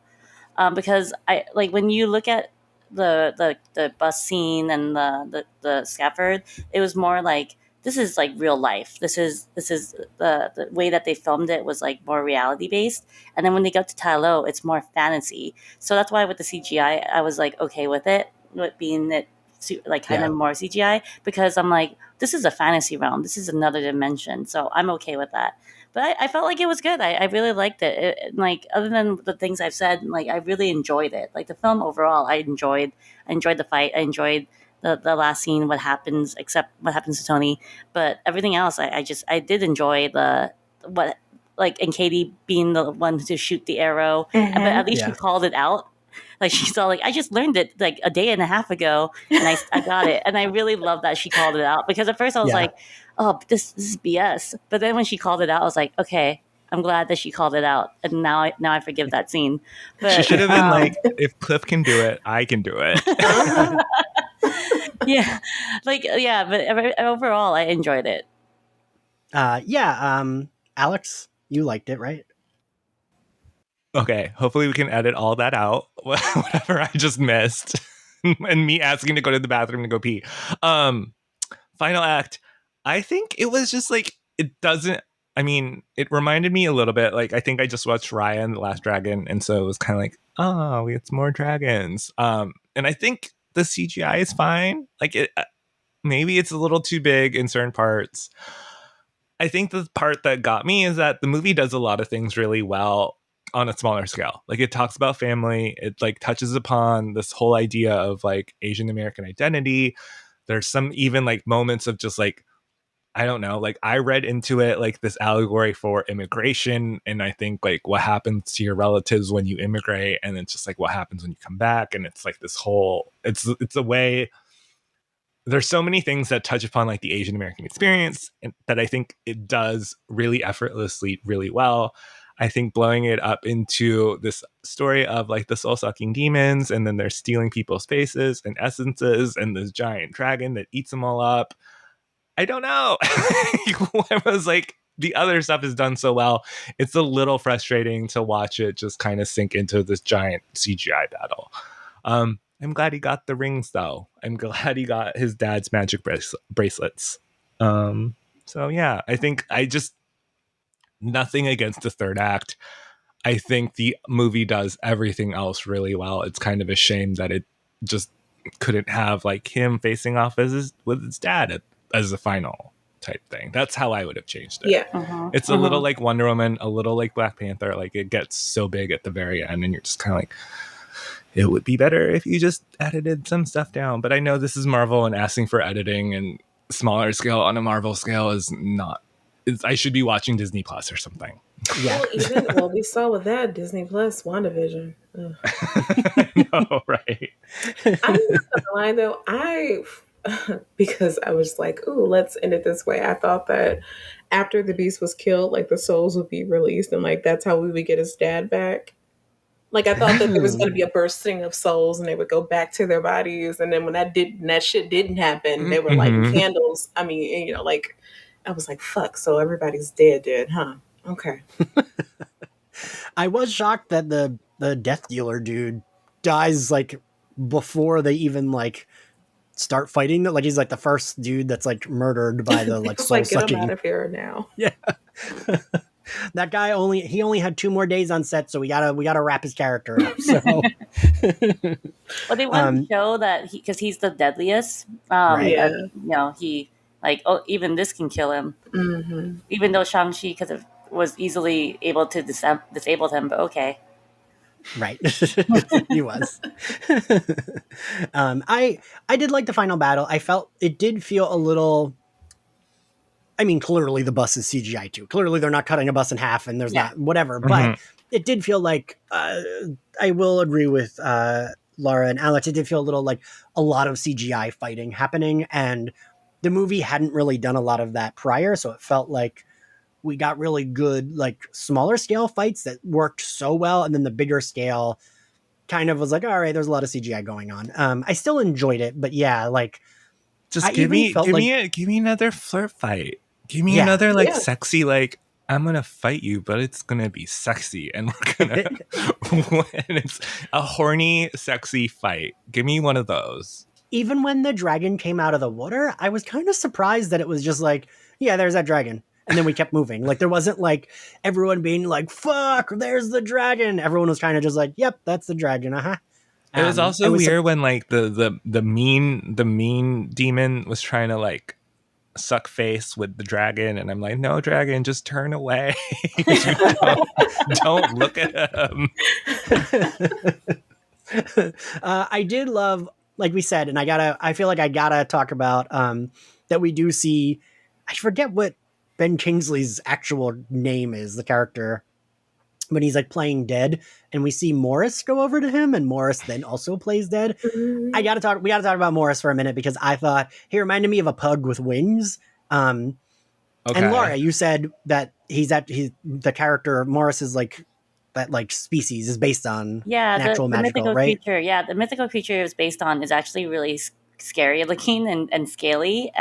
Because I like when you look at the bus scene and the scaffold, it was more like this is like real life. This is the way that they filmed it was like more reality based. And then when they got to Tai Lo, it's more fantasy. So that's why with the CGI, I was like okay with it, with being it like kind of more CGI, because I'm like, this is a fantasy realm. This is another dimension. So I'm okay with that. But I felt like it was good. I really liked it. Like other than the things I've said, like I really enjoyed it. Like the film overall, I enjoyed. I enjoyed the fight. I enjoyed the last scene. What happens, except what happens to Tony. But everything else, I did enjoy the what like, and Katie being the one to shoot the arrow. But at least she called it out. Like she's all like, I just learned it like a day and a half ago, and I got it, and I really love that she called it out, because at first I was like, oh, this is BS, but then when she called it out, I was like, okay, I'm glad that she called it out, and now I forgive that scene. But she should have been like, if Cliff can do it, I can do it. yeah, but overall, I enjoyed it. Alex, you liked it, right? Okay, hopefully we can edit all that out, whatever I just missed, and me asking to go to the bathroom to go pee. Final act, I think it was just like, it doesn't, I mean, it reminded me a little bit, like, I think I just watched Raya and the Last Dragon, and so it was kind of like, oh, it's more dragons. And I think the CGI is fine. Like, maybe it's a little too big in certain parts. I think the part that got me is that the movie does a lot of things really well on a smaller scale. Like it talks about family. It like touches upon this whole idea of like Asian American identity. There's some even like moments of just like, I don't know, like I read into it like this allegory for immigration. And I think like what happens to your relatives when you immigrate, and it's just like what happens when you come back. And it's like this whole, it's a way, there's so many things that touch upon like the Asian American experience, and that I think it does really effortlessly, really well. I think blowing it up into this story of like the soul sucking demons, and then they're stealing people's faces and essences, and this giant dragon that eats them all up. I don't know. I was like, the other stuff is done so well. It's a little frustrating to watch it just kind of sink into this giant CGI battle. I'm glad he got the rings, though. I'm glad he got his dad's magic bracelets. So yeah, I think nothing against the third act. I think the movie does everything else really well. It's kind of a shame that it just couldn't have like him facing off with his dad as the final type thing. That's how I would have changed it. Yeah. It's a little like Wonder Woman, a little like Black Panther. Like it gets so big at the very end and you're just kind of like, it would be better if you just edited some stuff down. But I know this is Marvel, and asking for editing and smaller scale on a Marvel scale is not. I should be watching Disney Plus or something. Yeah. Well, we saw with that Disney Plus WandaVision. No, right? I'm not gonna lie though, because I was like, "Ooh, let's end it this way." I thought that after the beast was killed, like the souls would be released, and like that's how we would get his dad back. Like I thought that there was going to be a bursting of souls, and they would go back to their bodies. And then when that shit didn't happen, they were lighting candles. I mean, like I was like, "Fuck!" So everybody's dead, huh? Okay. I was shocked that the death dealer dude dies like before they even like start fighting. Like he's like the first dude that's like murdered by the like soul like, get sucking. him out of here now. Yeah. That guy only had 2 more days on set, so we gotta wrap his character up. So, well, they want to show that because he's the deadliest. Right. Yeah. He like, oh, even this can kill him. Mm-hmm. Even though Shang-Chi was easily able to disable him, but okay. Right. He was. I did like the final battle. I felt it did feel a little. I mean, clearly the bus is CGI too. Clearly they're not cutting a bus in half and there's not whatever, but it did feel like, I will agree with Laura and Alex. It did feel a little like a lot of CGI fighting happening, and the movie hadn't really done a lot of that prior. So it felt like we got really good, like smaller scale fights that worked so well. And then the bigger scale kind of was like, all right, there's a lot of CGI going on. I still enjoyed it, but yeah, like just give me another flirt fight. Give me another like sexy, like I'm gonna fight you, but it's gonna be sexy, and we're gonna and it's a horny, sexy fight. Give me one of those. Even when the dragon came out of the water, I was kind of surprised that it was just like, yeah, there's that dragon. And then we kept moving. Like there wasn't like everyone being like, fuck, there's the dragon. Everyone was kind of just like, yep, that's the dragon. Uh-huh. It was also weird when like the mean demon was trying to like suck face with the dragon, and I'm like, no, dragon, just turn away. don't look at him. I did love, like we said, and I feel like I gotta talk about that we do see, I forget what Ben Kingsley's actual name is, the character, but he's like playing dead, and we see Morris go over to him, and Morris then also plays dead. We gotta talk about Morris for a minute, because I thought he reminded me of a pug with wings. And Laura, you said that the character Morris is like that, like species is based on natural the magical, mythical right? creature. Yeah, the mythical creature is based on is actually really scary looking and scaly,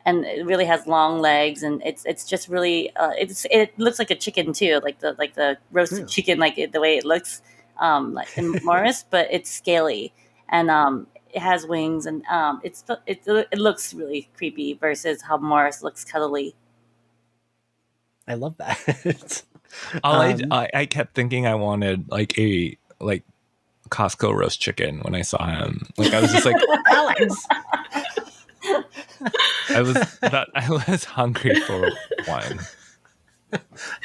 and it really has long legs, and it's just really it looks like a chicken too, like the roasted chicken, like the way it looks like in Morris, but it's scaly, and it has wings, and it looks really creepy versus how Morris looks cuddly. I love that. I kept thinking I wanted like a Costco roast chicken when I saw him. Like I was just like, Alex. I was hungry for one.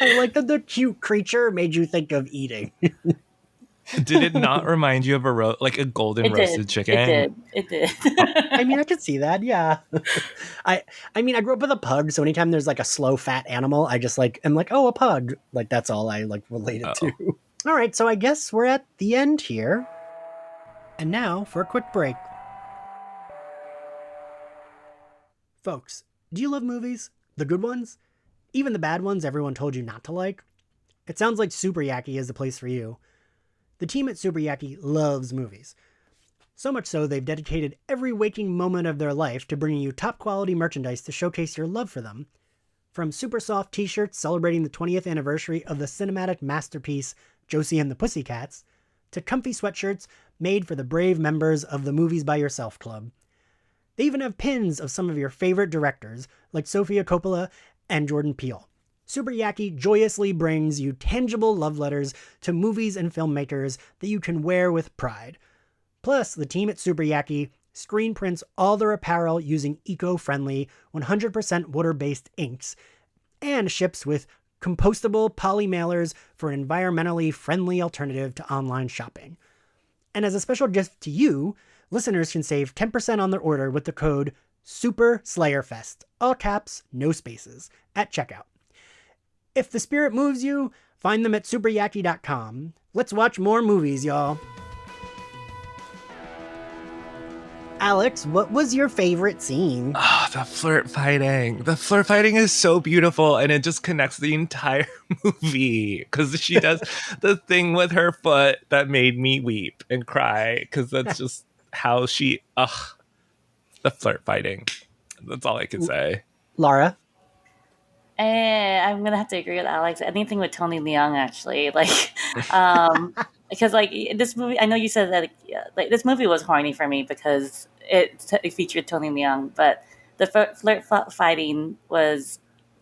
I like that the cute creature made you think of eating. Did it not remind you of a golden roasted chicken? It did. I mean, I could see that. Yeah. I mean, I grew up with a pug, so anytime there's like a slow fat animal, I just like am like, oh, a pug. Like that's all I like relate it to. All right, so I guess we're at the end here. And now for a quick break. Folks, do you love movies? The good ones? Even the bad ones everyone told you not to like? It sounds like Super Yaki is the place for you. The team at Super Yaki loves movies. So much so, they've dedicated every waking moment of their life to bringing you top quality merchandise to showcase your love for them. From super soft t-shirts celebrating the 20th anniversary of the cinematic masterpiece Josie and the Pussycats, to comfy sweatshirts made for the brave members of the Movies by Yourself Club. They even have pins of some of your favorite directors, like Sofia Coppola and Jordan Peele. Super Yaki joyously brings you tangible love letters to movies and filmmakers that you can wear with pride. Plus, the team at Super Yaki screen prints all their apparel using eco-friendly, 100% water-based inks, and ships with compostable poly mailers for an environmentally friendly alternative to online shopping. And as a special gift to you, listeners can save 10% on their order with the code SUPERSlayerFest, all caps, no spaces, at checkout. If the spirit moves you, find them at superyaki.com. Let's watch more movies, y'all. Alex, what was your favorite scene? Oh, the flirt fighting. The flirt fighting is so beautiful, and it just connects the entire movie because she does the thing with her foot that made me weep and cry because that's just how she, the flirt fighting. That's all I can say. Laura? I'm gonna have to agree with Alex. Anything with Tony Leung, actually, because like this movie. I know you said that like this movie was horny for me because it featured Tony Leung, but the flirt fighting was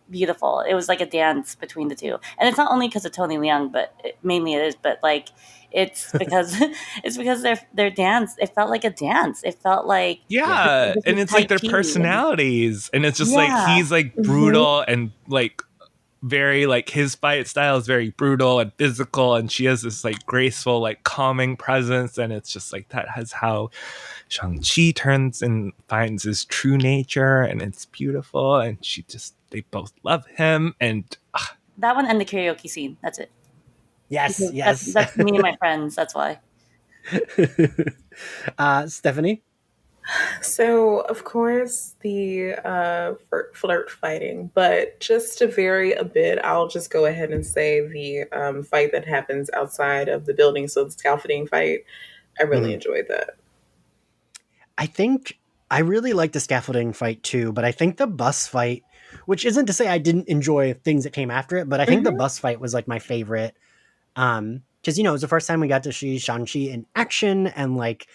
beautiful. It was like a dance between the two, and it's not only because of Tony Leung, but mainly it is. But like it's because it's because their dance. It felt like a dance. It felt like Yeah, this and was it's like Tai their Chi. personalities, and it's just like Yeah. he's like Mm-hmm. brutal and like very like his fight style is very brutal and physical, and she has this like graceful like calming presence, and it's just like that has how Shang Chi turns and finds his true nature, and it's beautiful, and they both love him, and That one and the karaoke scene. That's it. Yes, yes. That's me and my friends. That's why. Stephanie? So, of course, the flirt fighting, but just to vary a bit, I'll just go ahead and say the fight that happens outside of the building. So, the scaffolding fight, I really enjoyed that. I think I really like the scaffolding fight too, but I think the bus fight, which isn't to say I didn't enjoy things that came after it, but I think the Mm-hmm. bus fight was like my favorite. Because it was the first time we got to see Shang-Chi in action, and like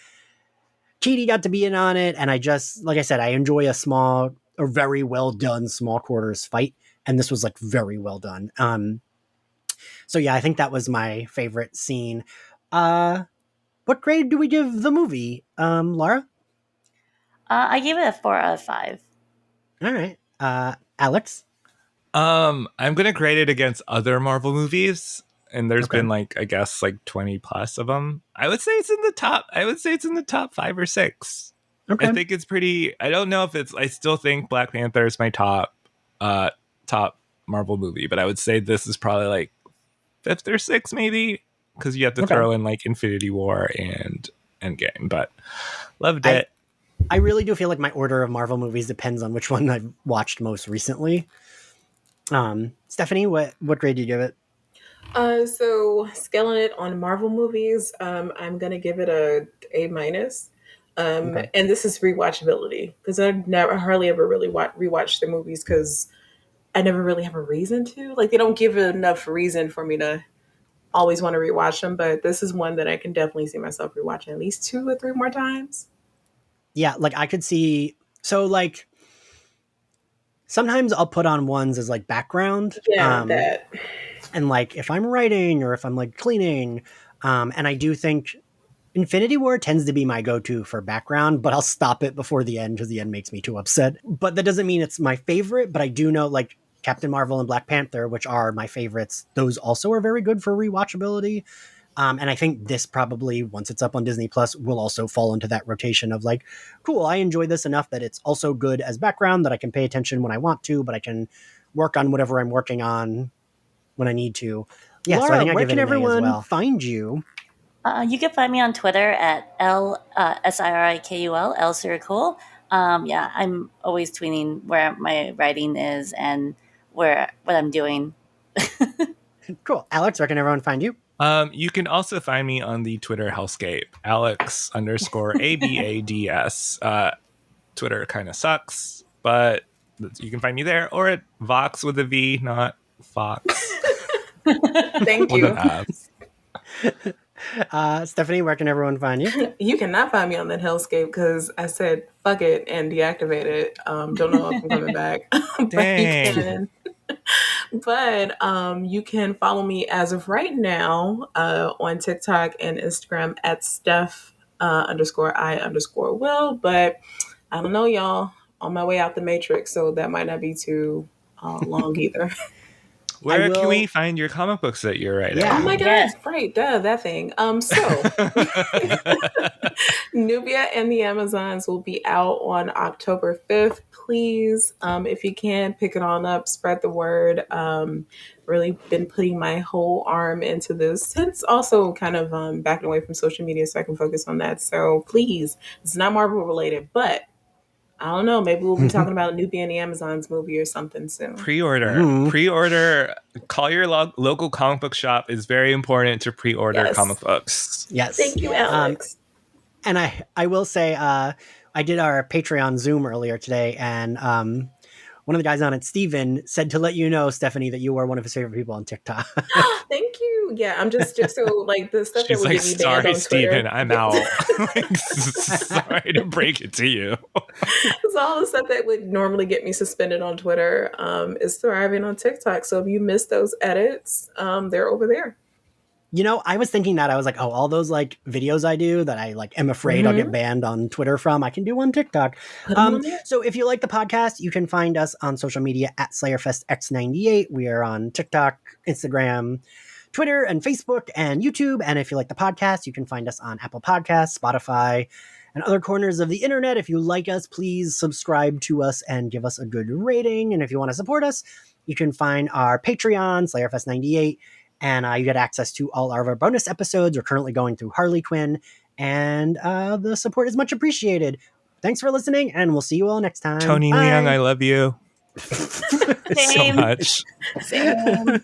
Katie got to be in on it, and I just, like I said, I enjoy a very well done small quarters fight, and this was like very well done. So yeah, I think that was my favorite scene. What grade do we give the movie, Laura? I gave it a 4 out of 5. All right, Alex. I'm gonna grade it against other Marvel movies, and there's Okay. been like I guess like 20 plus of them. I would say it's in the top. I would say it's in the top 5 or 6. Okay. I think it's pretty. I don't know if it's. I still think Black Panther is my top Marvel movie, but I would say this is probably like 5th or 6th maybe because you have to Okay. throw in like Infinity War and Endgame. But loved I it. I really do feel like my order of Marvel movies depends on which one I've watched most recently. Stephanie, what grade do you give it? So scaling it on Marvel movies, I'm gonna give it a minus. Okay. And this is rewatchability because I hardly ever really rewatch the movies because I never really have a reason to. Like they don't give enough reason for me to always want to rewatch them. But this is one that I can definitely see myself rewatching at least 2 or 3 more times. Yeah, like I could see. So like sometimes I'll put on ones as like background. Yeah, that. And like if I'm writing or if I'm like cleaning, and I do think Infinity War tends to be my go-to for background, but I'll stop it before the end because the end makes me too upset. But that doesn't mean it's my favorite, but I do know like Captain Marvel and Black Panther, which are my favorites, those also are very good for rewatchability. And I think this probably, once it's up on Disney Plus, will also fall into that rotation of like, cool, I enjoy this enough that it's also good as background that I can pay attention when I want to, but I can work on whatever I'm working on when I need to. Yeah, Laura, so I think I where give can it an everyone well. Find you? You can find me on Twitter at Sirikul, L Sirikul. Yeah, I'm always tweeting where my writing is and what I'm doing. Cool. Alex, where can everyone find you? You can also find me on the Twitter hellscape, Alex_ABADS. Twitter kind of sucks, but you can find me there or at Vox with a V, not Fox. Thank With you. an F. Stephanie, where can everyone find you? You cannot find me on that hellscape because I said fuck it and deactivate it. Don't know if I'm coming back, Dang. but you can follow me as of right now on TikTok and Instagram at Steph _I_Will. But I don't know, y'all. On my way out the Matrix, so that might not be too long either. Where can we find your comic books that you're writing? Yeah. Oh my God, Yes. right, duh, that thing. So Nubia and the Amazons will be out on October 5th. Please, if you can, pick it on up, spread the word. Really been putting my whole arm into this since also kind of backing away from social media so I can focus on that. So please, it's not Marvel related, but I don't know. Maybe we'll be talking about a Nubia and the Amazons movie or something soon. Pre-order. Call your local comic book shop. Is very important to pre-order comic books. Yes. Thank you, Alex. And I will say, I did our Patreon Zoom earlier today, and one of the guys on it, Steven, said to let you know, Stephanie, that you are one of his favorite people on TikTok. Thank you. Yeah, I'm just so like the stuff She's that would like, get me banned sorry, on Twitter. Steven, I'm out. Sorry to break it to you. So all the stuff that would normally get me suspended on Twitter is thriving on TikTok. So if you missed those edits, they're over there. You know, I was thinking that I was like, oh, all those like videos I do that I like am afraid I'll get banned on Twitter from, I can do on TikTok. So if you like the podcast, you can find us on social media at SlayerFestX98. We are on TikTok, Instagram, Twitter, and Facebook, and YouTube. And if you like the podcast, you can find us on Apple Podcasts, Spotify, and other corners of the internet. If you like us, please subscribe to us and give us a good rating. And if you want to support us, you can find our Patreon, SlayerFest98. And you get access to all of our bonus episodes. We're currently going through Harley Quinn, and the support is much appreciated. Thanks for listening, and we'll see you all next time. Tony Bye. Leung, I love you so much. Same.